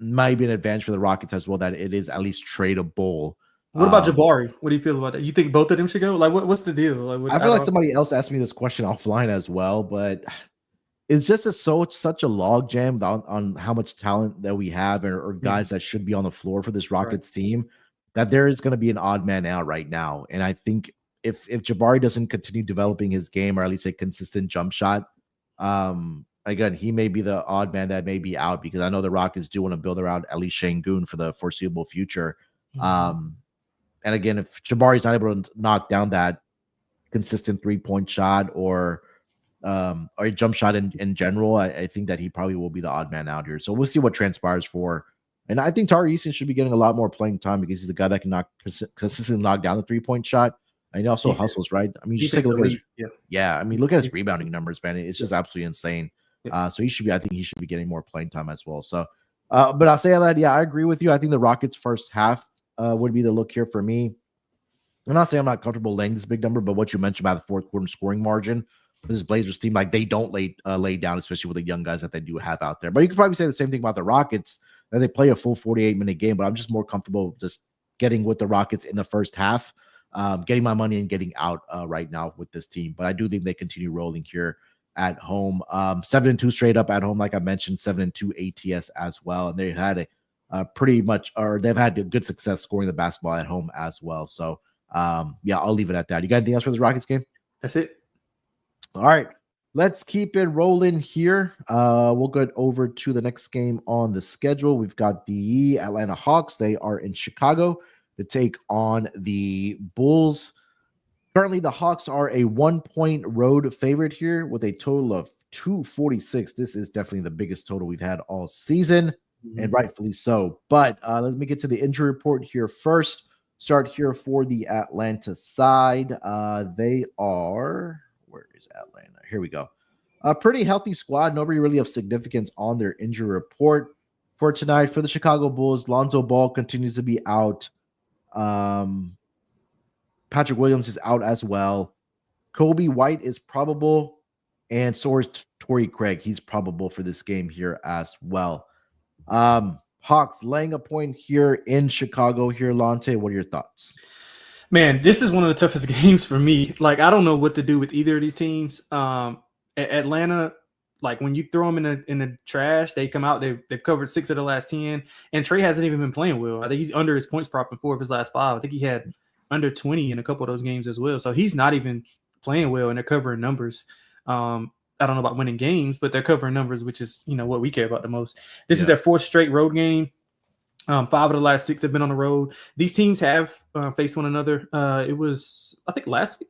might be an advantage for the Rockets as well, that it is at least tradable. What about Jabari? What do you feel about that? You think both of them should go? Like, what's the deal? Like, I feel like somebody else asked me this question offline as well, but it's just such a log jam on how much talent that we have, or guys that should be on the floor for this Rockets team, that there is going to be an odd man out right now. And I think if Jabari doesn't continue developing his game, or at least a consistent jump shot, again, he may be the odd man that may be out, because I know the Rockets do want to build around at least Şengün for the foreseeable future. And again, if Jabari's not able to knock down that consistent 3-point shot or a jump shot in general, I think that he probably will be the odd man out here. So we'll see what transpires for. And I think Tari Eason should be getting a lot more playing time, because he's the guy that can consistently knock down the 3-point shot. And he also hustles, right? I mean, just take a look at his, I mean, look at his rebounding numbers, man. It's just absolutely insane. So I think he should be getting more playing time as well. So, but I'll say that, I agree with you. I think the Rockets' first half would be the look here for me. I'm not saying I'm not comfortable laying this big number, but what you mentioned about the fourth quarter scoring margin, this Blazers team, like, they don't lay down, especially with the young guys that they do have out there. But you could probably say the same thing about the Rockets, that they play a full 48-minute game. But I'm just more comfortable just getting with the Rockets in the first half, getting my money and getting out right now with this team. But I do think they continue rolling here at home. 7-2 straight up at home, like I mentioned, 7-2 ATS as well. And they had they've had good success scoring the basketball at home as well. So I'll leave it at that. You got anything else for this Rockets game? That's it. All right, let's keep it rolling here. We'll go over to the next game on the schedule. We've got the Atlanta Hawks. They are in Chicago to take on the Bulls. Currently, the Hawks are a 1-point road favorite here with a total of 246. This is definitely the biggest total we've had all season, and rightfully so. But let me get to the injury report here first. Start here for the Atlanta side. They are... Where is Atlanta? Here we go. A pretty healthy squad. Nobody really of significance on their injury report for tonight. For the Chicago Bulls, Lonzo Ball continues to be out. Patrick Williams is out as well. Kobe White is probable, and so is Torrey Craig. He's probable for this game here as well. Hawks laying a point here in Chicago here. Lonte, what are your thoughts? Man, this is one of the toughest games for me. Like, I don't know what to do with either of these teams. Atlanta, like, when you throw them in the trash, they come out. They've covered 6 of the last 10, and Trey hasn't even been playing well. I think he's under his points prop in 4 of his last 5. I think he had under 20 in a couple of those games as well. So he's not even playing well, and they're covering numbers. I don't know about winning games, but they're covering numbers, which is, what we care about the most. This is their 4th straight road game. 5 of the last 6 have been on the road. These teams have faced one another. It was, I think, last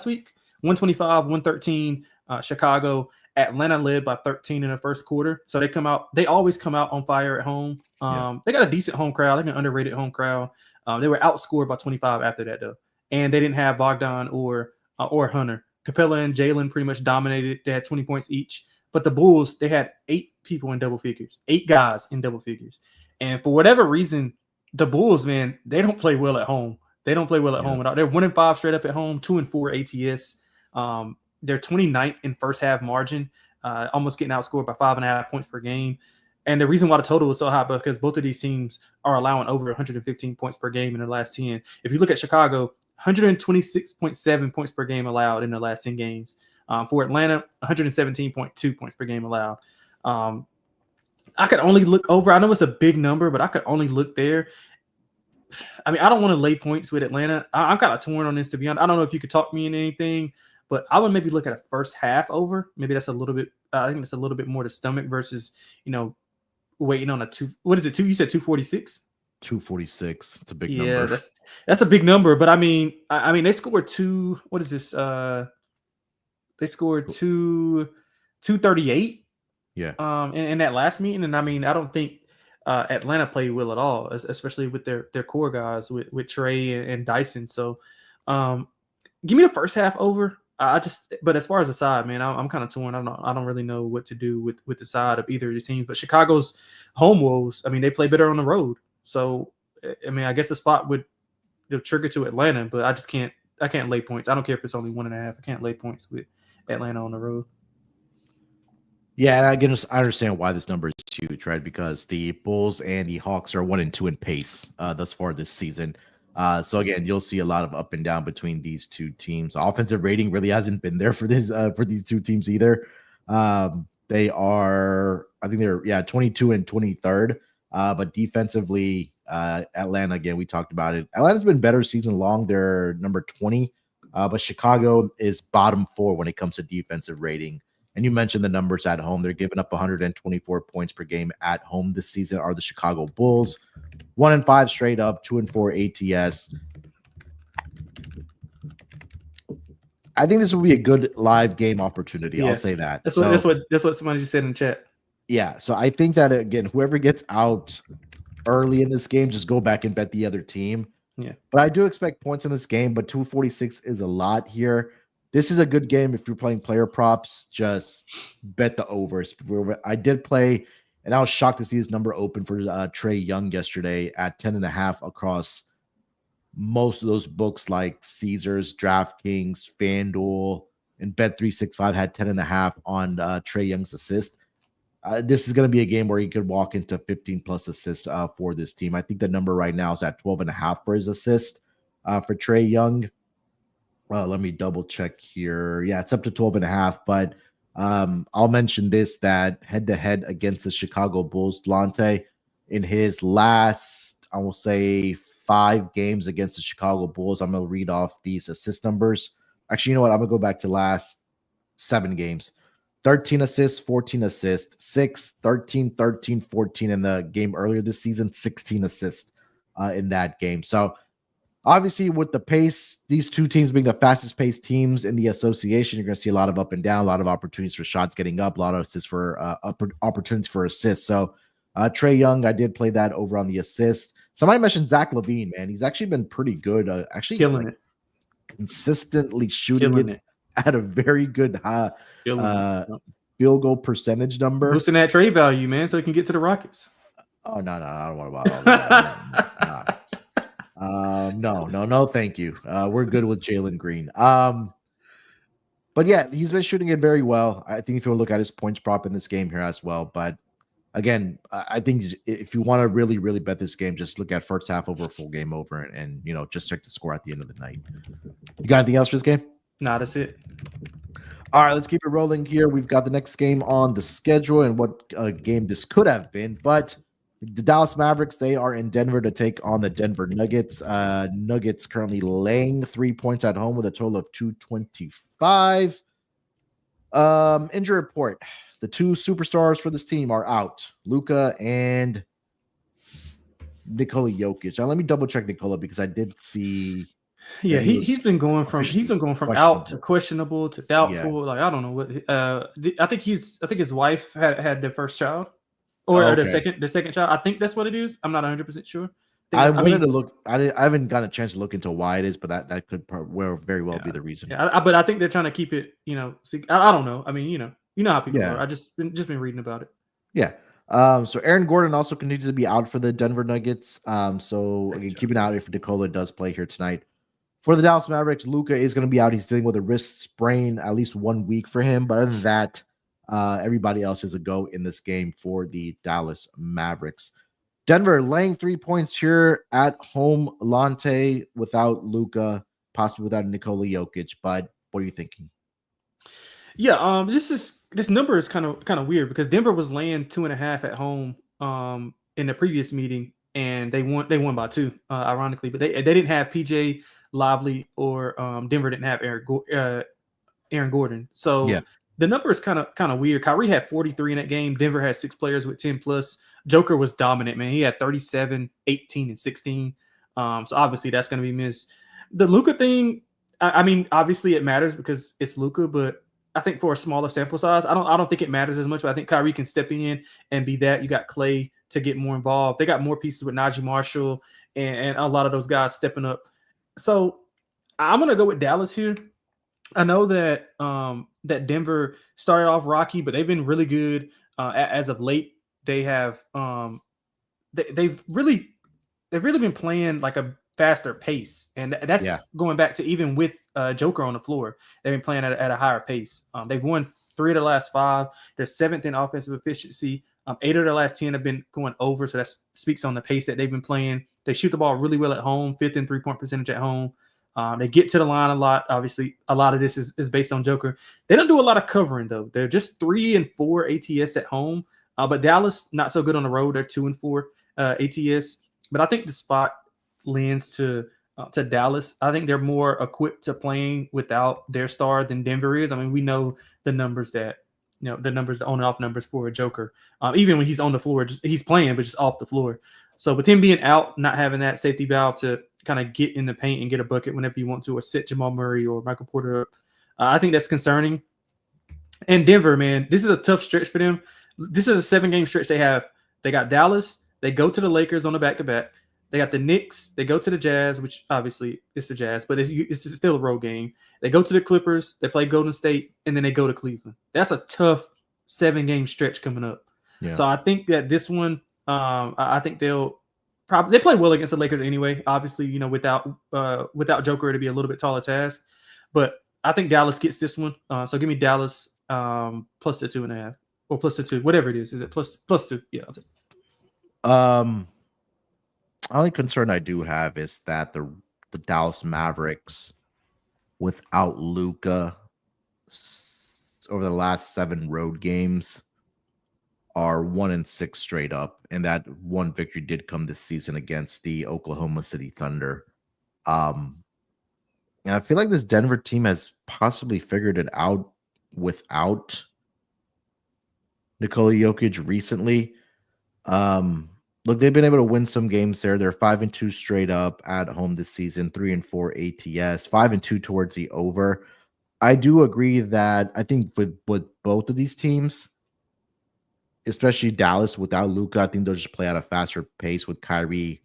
week, 125-113, Chicago. Atlanta led by 13 in the first quarter. So they always come out on fire at home. They got a decent home crowd. Like an underrated home crowd. They were outscored by 25 after that, though. And they didn't have Bogdan or Hunter. Capella and Jalen pretty much dominated. They had 20 points each. But the Bulls, they had 8 people in double figures, 8 guys in double figures. And for whatever reason, the Bulls, man, they don't play well at home. They don't play well at home at all. They're 1-5 straight up at home, 2-4 ATS. They're 29th in first half margin, almost getting outscored by 5.5 points per game. And the reason why the total is so high, because both of these teams are allowing over 115 points per game in the last 10. If you look at Chicago, 126.7 points per game allowed in the last 10 games. For Atlanta, 117.2 points per game allowed. I could only look over. I know it's a big number, but I could only look there. I mean, I don't want to lay points with Atlanta. I'm kind of torn on this, to be honest. I don't know if you could talk me into anything, but I would maybe look at a first half over. Maybe that's a little bit. I think that's a little bit more to stomach versus, waiting on a 2. What is it? 2? You said 246. 246. It's a big number. Yeah, that's a big number. But I mean, they scored 2. What is this? They scored 238. Yeah. In that last meeting, and I mean, I don't think Atlanta played well at all, especially with their core guys with Trey and Dyson. So, give me the first half over. But as far as the side, man, I'm kind of torn. I don't really know what to do with the side of either of these teams. But Chicago's home woes, I mean, they play better on the road. So, I mean, I guess the spot would trigger to Atlanta, but I just can't. I can't lay points. I don't care if it's only 1.5. I can't lay points with Atlanta on the road. Yeah, and I understand why this number is huge, right? Because the Bulls and the Hawks are 1-2 in pace thus far this season. So again, you'll see a lot of up and down between these two teams. Offensive rating really hasn't been there for these two teams either. They are, I think they're 22 and 23rd. But defensively, Atlanta, again, we talked about it. Atlanta's been better season long. They're number 20. But Chicago is bottom 4 when it comes to defensive rating. And you mentioned the numbers at home. They're giving up 124 points per game at home this season are the Chicago Bulls. 1-5 straight up, 2-4 ATS. I think this will be a good live game opportunity. Yeah, I'll say that. That's what somebody just said in the chat. Yeah. So I think that, again, whoever gets out early in this game, just go back and bet the other team. Yeah. But I do expect points in this game, but 246 is a lot here. This is a good game if you're playing player props. Just bet the overs. I did play, and I was shocked to see this number open for Trae Young yesterday at 10.5 across most of those books like Caesars, DraftKings, FanDuel, and Bet365 had 10.5 on Trae Young's assist. This is going to be a game where he could walk into 15+ assists for this team. I think the number right now is at 12.5 for his assist for Trae Young. Let me double check here. Yeah, it's up to 12.5. But I'll mention this, that head-to-head against the Chicago Bulls, Lonte, in his last, I will say, 5 games against the Chicago Bulls, I'm going to read off these assist numbers. Actually, you know what? I'm going to go back to last 7 games. 13 assists, 14 assists, 6, 13, 13, 14 in the game earlier this season, 16 assists in that game. So obviously with the pace, these two teams being the fastest paced teams in the association, you're going to see a lot of up and down, a lot of opportunities for shots getting up, a lot of assists for opportunities for assists. So Trae Young, I did play that over on the assist. Somebody mentioned Zach LaVine, man. He's actually been pretty good. Actually killing it. Consistently shooting it at a very good field goal percentage number. Boosting that trade value, man, so he can get to the Rockets. Oh, no, I don't want about all that. No, thank you. We're good with Jalen Green. But yeah, he's been shooting it very well. I think if you look at his points prop in this game here as well. But again, I think if you want to really, really bet this game, just look at first half over, full game over, and just check the score at the end of the night. You got anything else for this game? Nah, that's it. All right, let's keep it rolling here. We've got the next game on the schedule and what game this could have been. But the Dallas Mavericks, they are in Denver to take on the Denver Nuggets. Nuggets currently laying 3 points at home with a total of 225. Injury report. The 2 superstars for this team are out, Luka and Nikola Jokic. Now let me double check Nikola because I did see. Yeah, he's been going from out to questionable to doubtful. Yeah. Like I don't know what. I think his wife had their first child, or the second child. I think that's what it is. I'm not 100% sure. I wanted to look. I haven't gotten a chance to look into why it is, but that could very well be the reason. Yeah, but I think they're trying to keep it. See, I don't know. I mean, you know how people are. I just been reading about it. Yeah. So Aaron Gordon also continues to be out for the Denver Nuggets. So again, keeping out if Nikola does play here tonight. For the Dallas Mavericks, Luka is going to be out. He's dealing with a wrist sprain, at least 1 week for him. But other than that, everybody else is a go in this game for the Dallas Mavericks. Denver laying 3 points here at home. Lonte without Luka, possibly without Nikola Jokic. But what are you thinking? Yeah, this number is kind of weird because Denver was laying 2.5 at home in the previous meeting, and they won by 2, ironically. But they didn't have PJ Lively or Denver didn't have Aaron Gordon. So yeah. The number is kind of weird. Kyrie had 43 in that game. Denver had 6 players with 10+. Joker was dominant, man. He had 37, 18, and 16. So obviously that's going to be missed. The Luka thing, I mean, obviously it matters because it's Luka, but I think for a smaller sample size, I don't think it matters as much. But I think Kyrie can step in and be that. You got Clay to get more involved. They got more pieces with Najee Marshall and a lot of those guys stepping up. So I'm gonna go with Dallas here. I know that that Denver started off rocky, but they've been really good as of late. They have they've really been playing like a faster pace, and that's going back to even with Joker on the floor. They've been playing at a higher pace. They've won 3 of the last 5. They're 7th in offensive efficiency. 8 of the last 10 have been going over, so that speaks on the pace that they've been playing. They shoot the ball really well at home, 5th in three-point percentage at home. They get to the line a lot. Obviously, a lot of this is based on Joker. They don't do a lot of covering, though. They're just 3 and 4 ATS at home. But Dallas, not so good on the road. They're 2 and 4 ATS. But I think the spot lends to Dallas. I think they're more equipped to playing without their star than Denver is. I mean, we know the numbers that, the numbers, the on and off numbers for a Joker. Even when he's on the floor, he's playing, but just off the floor. So with him being out, not having that safety valve to kind of get in the paint and get a bucket whenever you want to, or sit Jamal Murray or Michael Porter up, I think that's concerning. And Denver, man, this is a tough stretch for them. This is a 7-game stretch they have. They got Dallas. They go to the Lakers on the back-to-back. They got the Knicks. They go to the Jazz, which obviously it's the Jazz, but it's still a road game. They go to the Clippers. They play Golden State, and then they go to Cleveland. That's a tough 7-game stretch coming up. Yeah. So I think that this one, I think they play well against the Lakers anyway. Obviously, without Joker, it'd be a little bit taller task. But I think Dallas gets this one. So give me Dallas plus the 2.5 or plus the 2, whatever it is. Is it plus 2? Yeah, I'll take it. Only concern I do have is that the Dallas Mavericks, without Luka, over the last 7 road games, are 1-6 straight up, and that one victory did come this season against the Oklahoma City Thunder. And I feel like this Denver team has possibly figured it out without Nikola Jokic recently. Look, they've been able to win some games there. They're 5-2 straight up at home this season, 3 and 4 ATS, 5-2 towards the over. I do agree that I think with both of these teams, especially Dallas without Luka, I think they'll just play at a faster pace with Kyrie,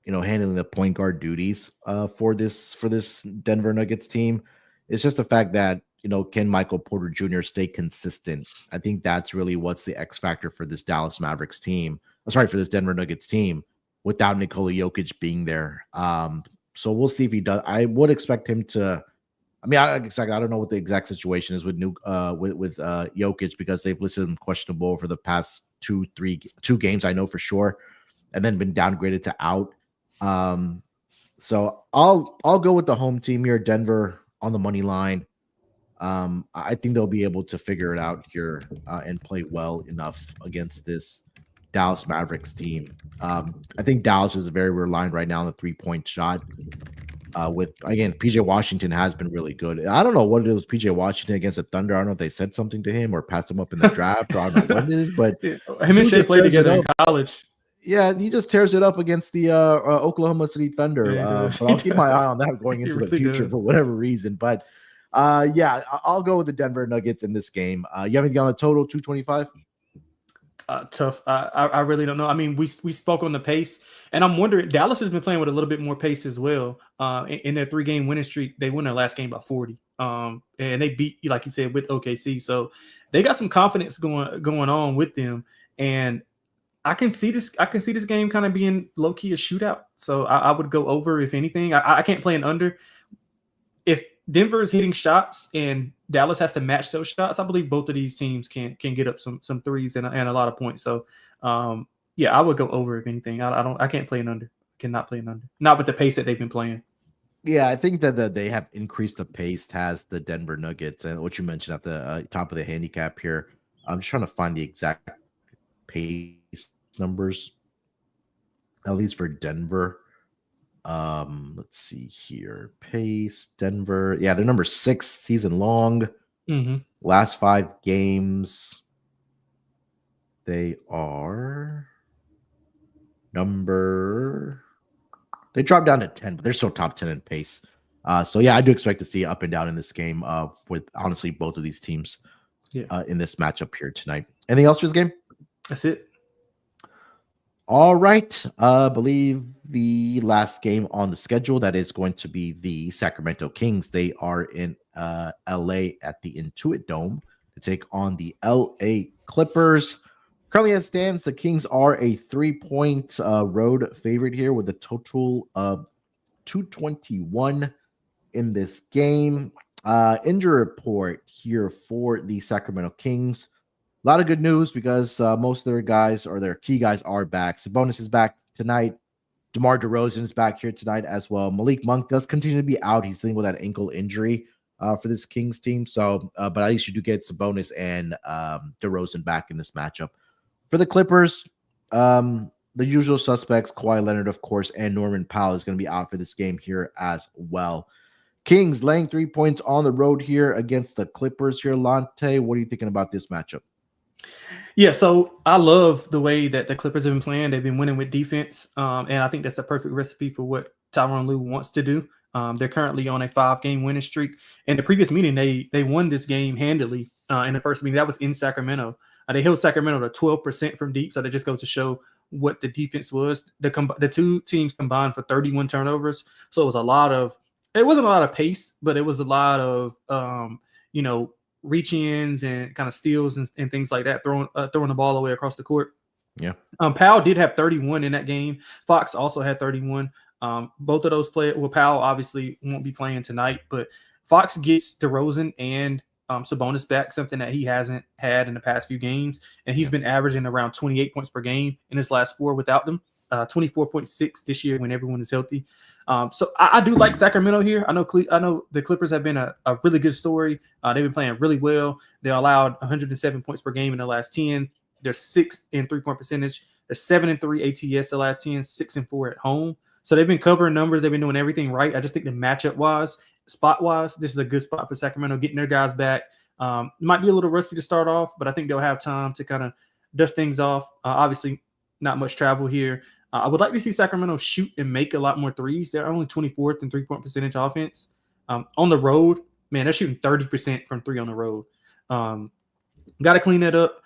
handling the point guard duties for this Denver Nuggets team. It's just the fact that, can Michael Porter Jr. stay consistent? I think that's really what's the X factor for this Dallas Mavericks team. For this Denver Nuggets team without Nikola Jokic being there. So we'll see if he does. I would expect him to. I mean, I don't know what the exact situation is with Jokic, because they've listed him questionable for the past two games. I know for sure, and then been downgraded to out. So I'll go with the home team here, Denver, on the money line. I think they'll be able to figure it out here and play well enough against this Dallas Mavericks team. I think Dallas is very reliant right now on the 3-point shot. With, again, PJ Washington has been really good. I don't know what it was, PJ Washington against the Thunder. I don't know if they said something to him or passed him up in the draft, or I don't know what it is, but him and Shea played together in college. Yeah, he just tears it up against the Oklahoma City Thunder. But I'll keep my eye on that going into the future for whatever reason. But yeah, I'll go with the Denver Nuggets in this game. You have anything on the total, 225? Tough. I really don't know. I mean, we spoke on the pace, and I'm wondering, Dallas has been playing with a little bit more pace as well. In their 3-game winning streak, they won their last game by 40. And they beat, like you said, with OKC. So they got some confidence going on with them. And I can see this game kind of being low key a shootout. So I would go over if anything. I can't play an under. If Denver is hitting shots and Dallas has to match those shots, I believe both of these teams can get up some threes and a lot of points. So yeah, I would go over if anything. I can't play an under. Cannot play an under. Not with the pace that they've been playing. Yeah, I think that they have increased the pace, has the Denver Nuggets, and what you mentioned at the top of the handicap here. I'm just trying to find the exact pace numbers, at least for Denver. Let's see here. Pace, Denver. Yeah, they're number 6 season long. Mm-hmm. Last 5 games, they are they dropped down to 10, but they're still top 10 in pace. So yeah, I do expect to see up and down in this game with honestly both of these teams in this matchup here tonight. Anything else for this game? That's it. All right. I believe the last game on the schedule, that is going to be the Sacramento Kings. They are in LA at the Intuit Dome to take on the LA Clippers. Currently as it stands, the Kings are a 3-point road favorite here with a total of 221 in this game. Injury report here for the Sacramento Kings. A lot of good news because most of their guys or their key guys are back. Sabonis is back tonight. DeMar DeRozan is back here tonight as well. Malik Monk does continue to be out. He's dealing with that ankle injury for this Kings team. So, but at least you do get Sabonis and DeRozan back in this matchup. For the Clippers, the usual suspects, Kawhi Leonard, of course, and Norman Powell is going to be out for this game here as well. Kings laying 3 points on the road here against the Clippers here. Lonte, what are you thinking about this matchup? Yeah, so I love the way that the Clippers have been playing. They've been winning with defense, and I think that's the perfect recipe for what Tyronn Lue wants to do. They're currently on a 5-game winning streak. In the previous meeting, they won this game handily in the first meeting. That was in Sacramento. They held Sacramento to 12% from deep, so that just goes to show what the defense was. The two teams combined for 31 turnovers, so it wasn't a lot of pace, but it was a lot of reach-ins and kind of steals and things like that, throwing the ball away across the court. Yeah. Powell did have 31 in that game. Fox also had 31. Both of those players, Powell obviously won't be playing tonight, but Fox gets DeRozan and Sabonis back, something that he hasn't had in the past few games. And he's been averaging around 28 points per game in his last 4 without them. 24.6 this year when everyone is healthy. So I do like Sacramento here. I know the Clippers have been a really good story. They've been playing really well. They allowed 107 points per game in the last 10. They're 6th in 3-point percentage. They're 7-3 ATS the last 10, 6-4 at home. So they've been covering numbers. They've been doing everything right. I just think the matchup wise, spot wise, this is a good spot for Sacramento, getting their guys back. Might be a little rusty to start off, but I think they'll have time to kind of dust things off. Obviously, not much travel here. I would like to see Sacramento shoot and make a lot more threes. They're only 24th in 3-point percentage offense. On the road, man, they're shooting 30% from 3 on the road. Got to clean that up.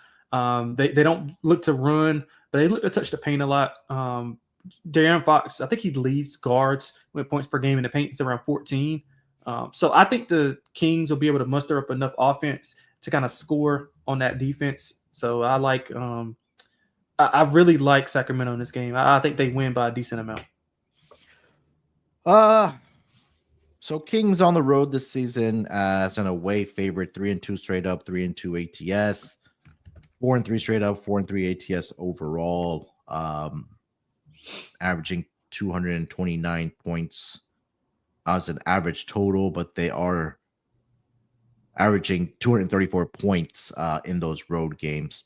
They don't look to run, but they look to touch the paint a lot. De'Aaron Fox, I think he leads guards with points per game in the paint. It's around 14. So I think the Kings will be able to muster up enough offense to kind of score on that defense. So I really like Sacramento in this game. I think they win by a decent amount. So Kings on the road this season as an away favorite, 3-2 straight up, 3-2 ATS, 4-3 straight up, 4-3 ATS overall, averaging 229 points as an average total, but they are averaging 234 points in those road games.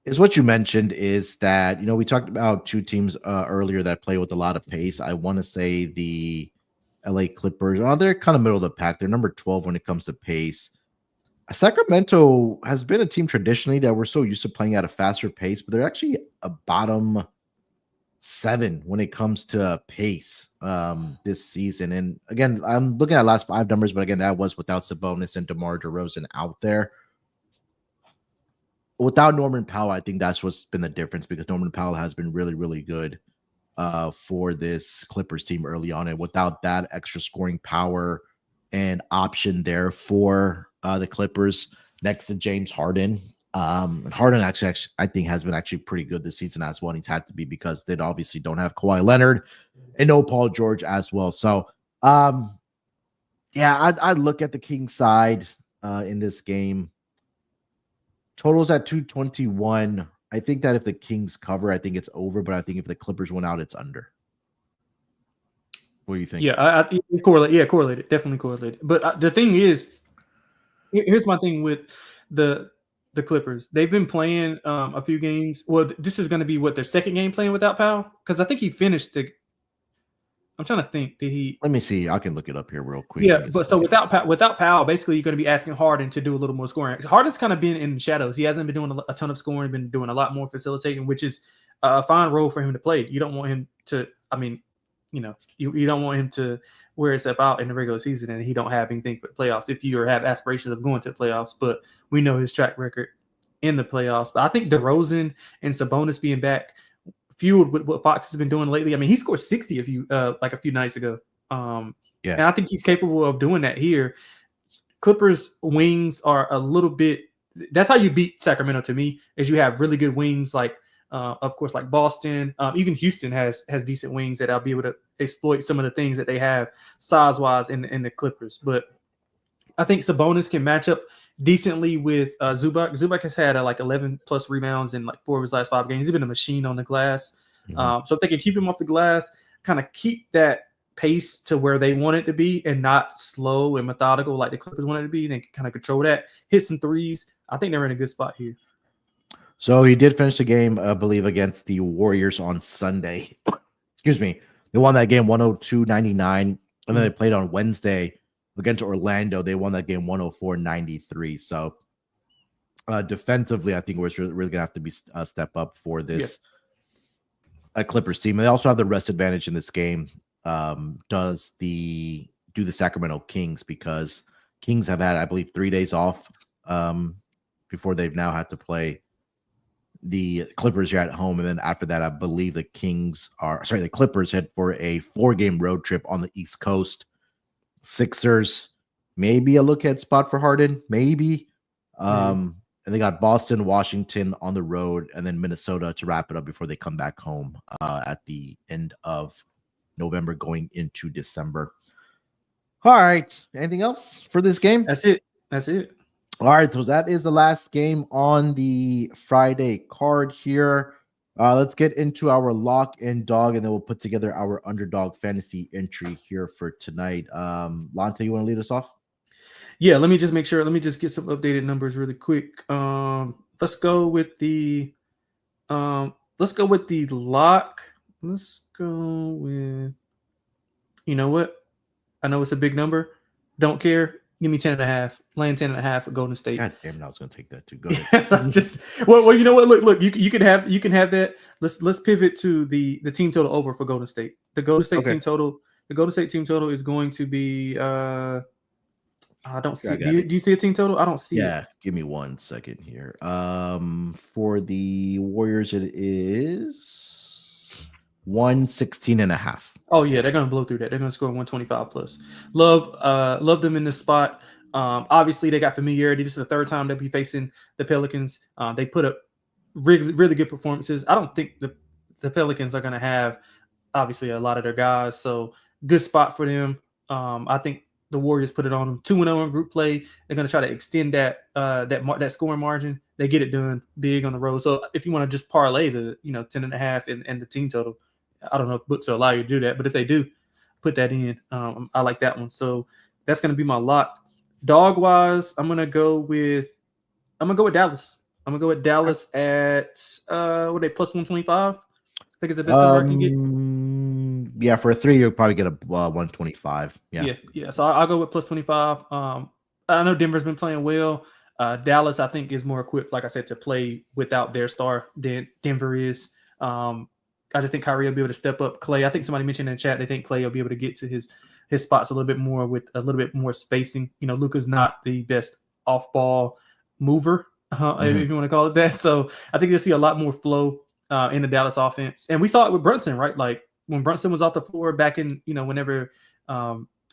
Is what you mentioned is that, we talked about 2 teams earlier that play with a lot of pace. I want to say the LA Clippers, they're kind of middle of the pack. They're number 12 when it comes to pace. Sacramento has been a team traditionally that we're so used to playing at a faster pace, but they're actually a bottom 7 when it comes to pace this season. And again, I'm looking at last 5 numbers, but again, that was without Sabonis and DeMar DeRozan out there. Without Norman Powell, I think that's what's been the difference, because Norman Powell has been really, really good for this Clippers team early on. And without that extra scoring power and option there for the Clippers next to James Harden, Harden actually, I think, has been actually pretty good this season as well. And he's had to be because they obviously don't have Kawhi Leonard and no Paul George as well. So, I'd look at the Kings side in this game. Totals at 221. I think that if the Kings cover, I think it's over. But I think if the Clippers went out, it's under. What do you think? Yeah, it's correlated. Yeah, correlated. Definitely correlated. But the thing is, here's my thing with the Clippers. They've been playing a few games. Well, this is going to be their second game playing without Powell, because I think he finished I'm trying to think. Did he? Let me see. I can look it up here real quick. Yeah, but so without Powell, basically you're going to be asking Harden to do a little more scoring. Harden's kind of been in the shadows. He hasn't been doing a ton of scoring. Been doing a lot more facilitating, which is a fine role for him to play. You don't want him to. I mean, you don't want him to wear himself out in the regular season and he don't have anything for the playoffs. If you have aspirations of going to the playoffs, but we know his track record in the playoffs. But I think DeRozan and Sabonis being back, fueled with what Fox has been doing lately. I mean, he scored 60 a few nights ago. And I think he's capable of doing that here. Clippers wings are a little bit. That's how you beat Sacramento to me, is you have really good wings, like of course, like Boston. Even Houston has decent wings that I'll be able to exploit some of the things that they have size wise in the Clippers. But I think Sabonis can match up decently with Zubac. Zubac has had like 11 plus rebounds in like 4 of his last 5 games. He's been a machine on the glass. So if they can keep him off the glass, kind of keep that pace to where they want it to be and not slow and methodical like the Clippers want it to be, then kind of control that, hit some threes. I think they're in a good spot here. So he did finish the game, I believe, against the Warriors on Sunday. Excuse me. They won that game 102-99, and then they played on Wednesday against Orlando. They won that game 104-93. So defensively, I think we're really going to have to be a step up for this Clippers team. And they also have the rest advantage in this game. Do the Sacramento Kings, because Kings have had, I believe, 3 days off before they've now had to play the Clippers here at home. And then after that, I believe the Clippers head for a 4-game road trip on the East Coast. Sixers, maybe a look at spot for Harden, maybe. And they got Boston, Washington on the road, and then Minnesota to wrap it up before they come back home at the end of November going into December. All right. Anything else for this game? That's it. All right. So that is the last game on the Friday card here. Let's get into our lock and dog, and then we'll put together our underdog fantasy entry here for tonight. Lonte, you want to lead us off? Yeah, let me just make sure. Let me just get some updated numbers really quick. Let's go with the lock. Let's go with, you know what? I know it's a big number. Don't care. Give me 10.5. Laying 10.5 for Golden State. God damn it, I was going to take that too. Go ahead. Well, you know what? Look. You can have that. Let's pivot to the team total over for Golden State. The Golden State team total. The Golden State team total is going to be. I don't see. Do you see a team total? I don't see. Yeah, give me 1 second here. For the Warriors, it is 116.5. Oh yeah, they're gonna blow through that. They're gonna score 125 plus. Love them in this spot. Obviously they got familiarity. This is the 3rd time they'll be facing the Pelicans. They put up really, really good performances. I don't think the Pelicans are gonna have obviously a lot of their guys, so good spot for them. I think the Warriors put it on them. 2-0 in group play. They're gonna try to extend that scoring margin. They get it done big on the road. So if you want to just parlay the 10.5 and the team total. I don't know if books will allow you to do that, but if they do, put that in. I like that one. So that's going to be my lock. Dog wise, I'm going to go with Dallas. I'm going to go with Dallas at what they plus 125. I think it's the best number I can get. Yeah, for a 3, you'll probably get a 125. Yeah. So I'll go with plus 25. I know Denver's been playing well. Dallas, I think, is more equipped, like I said, to play without their star than Denver is. I just think Kyrie will be able to step up. Clay, I think somebody mentioned in the chat they think Clay will be able to get to his spots a little bit more with a little bit more spacing. Luka's not the best off-ball mover, if you want to call it that. So I think you'll see a lot more flow in the Dallas offense. And we saw it with Brunson, right? Like when Brunson was off the floor back in, whenever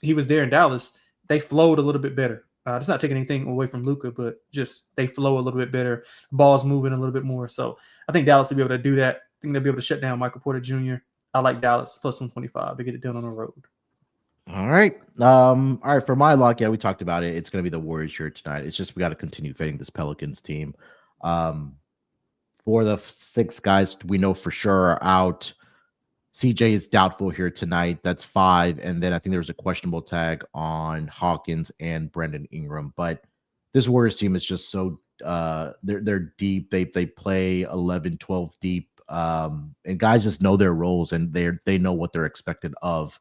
he was there in Dallas, they flowed a little bit better. It's not taking anything away from Luka, but just they flow a little bit better. Ball's moving a little bit more. So I think Dallas will be able to do that. I think they'll be able to shut down Michael Porter Jr. I like Dallas plus 125 to get it done on the road. All right. All right. For my lock, we talked about it. It's going to be the Warriors here tonight. It's just we got to continue fading this Pelicans team. For the 6 guys we know for sure are out, CJ is doubtful here tonight. That's 5. And then I think there was a questionable tag on Hawkins and Brandon Ingram. But this Warriors team is just so they're deep. They play 11, 12 deep. And guys just know their roles and they know what they're expected of.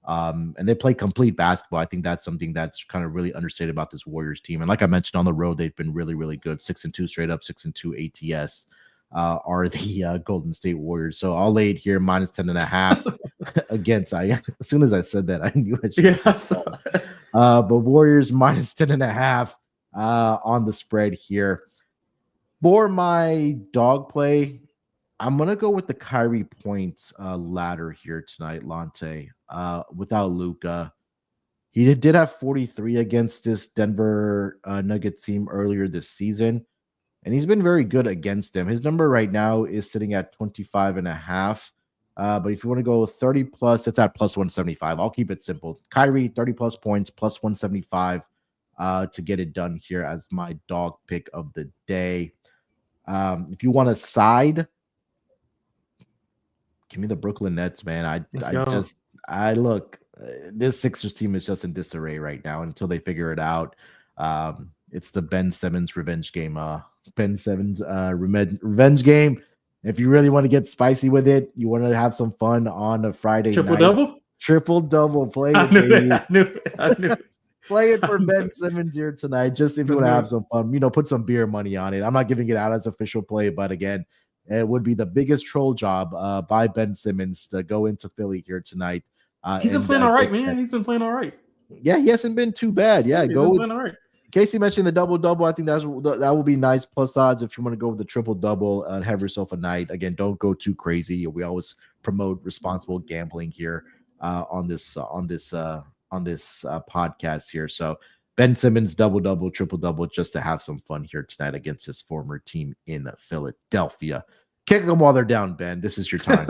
And they play complete basketball. I think that's something that's kind of really understated about this Warriors team. And like I mentioned, on the road, they've been really, really good. 6-2 straight up, 6-2 ATS are the Golden State Warriors. So I'll lay it here minus 10.5 against. As soon as I said that, I knew I should. But Warriors minus 10.5 on the spread here. For my dog play, I'm going to go with the Kyrie points ladder here tonight, Lonte. Without Luka, he did have 43 against this Denver Nuggets team earlier this season, and he's been very good against them. His number right now is sitting at 25.5. But if you want to go 30 plus, it's at plus 175. I'll keep it simple. Kyrie, 30 plus points, plus 175. to get it done here as my dog pick of the day. If you want to side, give me the Brooklyn Nets, man. This Sixers team is just in disarray right now until they figure it out. It's the Ben Simmons revenge game. Ben Simmons revenge game. If you really want to get spicy with it, you want to have some fun on a Friday night. Triple double. Play it, baby. I knew it. Play it for Ben Simmons here tonight. Just if you want to have some fun, put some beer money on it. I'm not giving it out as official play, but again, it would be the biggest troll job by Ben Simmons to go into Philly here tonight. He's been playing all right, man. He's been playing all right. Yeah, he hasn't been too bad. Yeah, go with all right. Casey mentioned the double-double. I think that will be nice. Plus odds if you want to go with the triple-double and have yourself a night. Again, don't go too crazy. We always promote responsible gambling here on this podcast here. So Ben Simmons double-double, triple-double, just to have some fun here tonight against his former team in Philadelphia. Kick them while they're down, Ben. This is your time.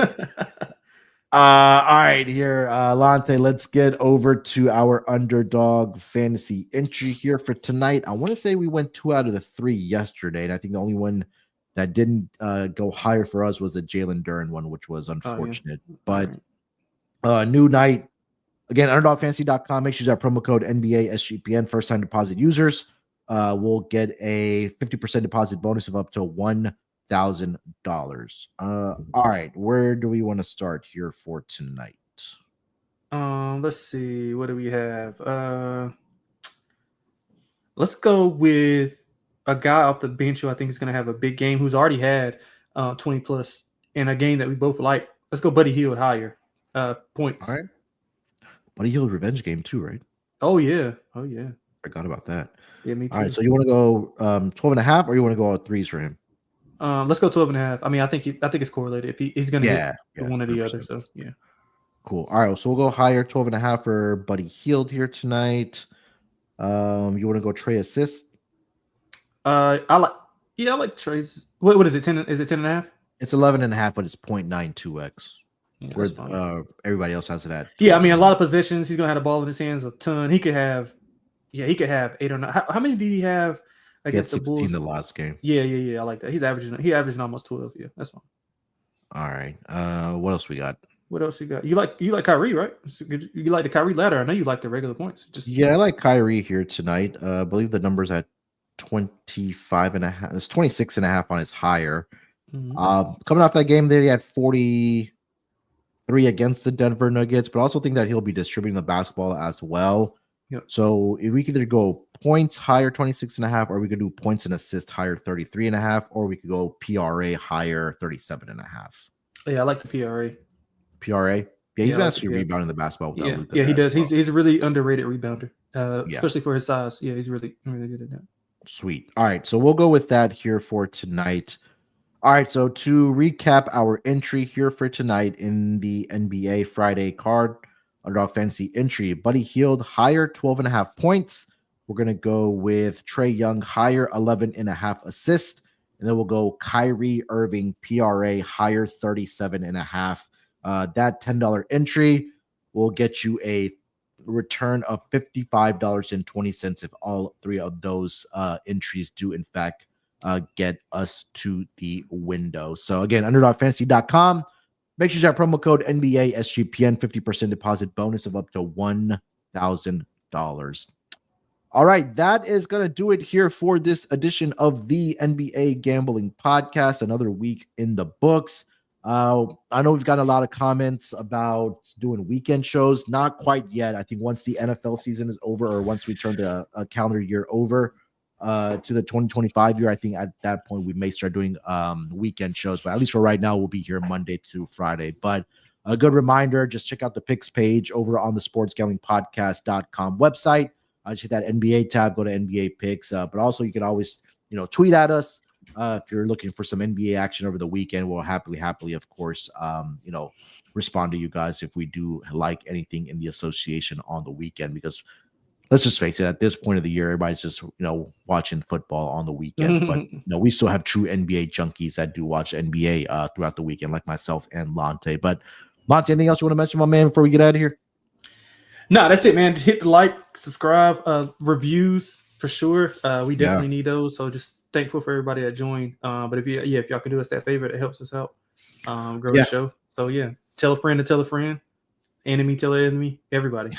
All right, here, Lonte, let's get over to our Underdog Fantasy entry here for tonight. I want to say we went 2 out of the 3 yesterday, and I think the only one that didn't go higher for us was the Jalen Duren one, which was unfortunate. But new night. Again, UnderdogFantasy.com. Make sure you use our promo code NBA SGPN. First-time deposit users will get a 50% deposit bonus of up to $1,000. All right, where do we want to start here for tonight? Let's see. What do we have? Let's go with a guy off the bench who I think is going to have a big game, who's already had 20 plus in a game that we both like. Let's go Buddy Hield higher points. All right. Buddy Hield revenge game too, right? Oh yeah. Forgot about that. Yeah, me too. All right, so you want to go 12.5 or you want to go all threes for him? Let's go 12.5. I mean, I think it's correlated. If he's going to get one or the other, so yeah. Cool. All right, so we'll go higher, 12.5 for Buddy Hield here tonight. You want to go Trey assist? I like Trey's. What is it? 10? Is it 10.5? It's 11.5, but it's 0.92x. Yeah, where everybody else has it at. Yeah, I mean, a lot of possessions. He's gonna have the ball in his hands a ton. He could have 8 or 9. How many did he have against the Bulls? 16 the last game. Yeah. I like that. He averaging almost 12. Yeah, that's fine. All right. What else we got? What else you got? You like Kyrie, right? You like the Kyrie ladder. I know you like the regular points. I like Kyrie here tonight. I believe the number's at 25.5. It's 26.5 on his higher. Mm-hmm. Coming off that game there, he had 43 against the Denver Nuggets, but I also think that he'll be distributing the basketball as well. Yep. So if we could either go points higher 26.5, or we could do points and assist higher 33.5, or we could go PRA higher 37.5. Yeah, I like the PRA. Yeah, he's been actually rebounding the basketball. Yeah, he does. Well. He's a really underrated rebounder, especially for his size. Yeah, he's really, really good at that. Sweet. All right, so we'll go with that here for tonight. All right, so to recap our entry here for tonight in the NBA Friday card, Underdog Fantasy entry, Buddy Hield higher 12.5 points. We're going to go with Trae Young higher 11.5 assists. And then we'll go Kyrie Irving PRA higher 37.5. That $10 entry will get you a return of $55.20 if all 3 of those entries do in fact get us to the window. So again, UnderdogFantasy.com. Make sure you have promo code NBA SGPN, 50% deposit bonus of up to $1,000. All right, that is going to do it here for this edition of the NBA Gambling Podcast. Another week in the books. I know we've got a lot of comments about doing weekend shows. Not quite yet. I think once the NFL season is over, or once we turn the calendar year over to the 2025 year, I think at that point we may start doing weekend shows. But at least for right now, we'll be here Monday through Friday. But a good reminder, just check out the picks page over on the sportsgamblingpodcast.com website. Just hit that NBA tab, go to NBA picks. But also you can always, tweet at us. If you're looking for some NBA action over the weekend, we'll happily, of course, respond to you guys if we do like anything in the association on the weekend. Because let's just face it, at this point of the year, everybody's just watching football on the weekends. But we still have true NBA junkies that do watch NBA throughout the weekend, like myself and Lonte. But Lonte, anything else you want to mention, my man, before we get out of here? No, that's it, man. Hit the like, subscribe, reviews for sure. We definitely need those. So just thankful for everybody that joined. But if y'all can do us that favor, it helps us out. Grow the show. So yeah, tell a friend to tell a friend, enemy tell an enemy, everybody.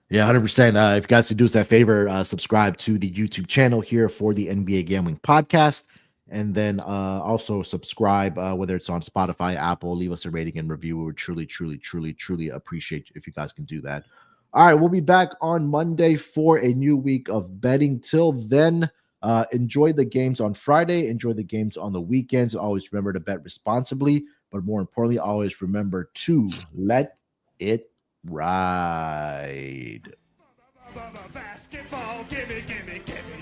Yeah, 100%. If you guys could do us that favor, subscribe to the YouTube channel here for the NBA Gambling Podcast. And then also subscribe, whether it's on Spotify, Apple, leave us a rating and review. We would truly, truly, truly, truly appreciate if you guys can do that. All right, we'll be back on Monday for a new week of betting. Till then, enjoy the games on Friday. Enjoy the games on the weekends. Always remember to bet responsibly. But more importantly, always remember to let it ride. Basketball, gimme, gimme, gimme.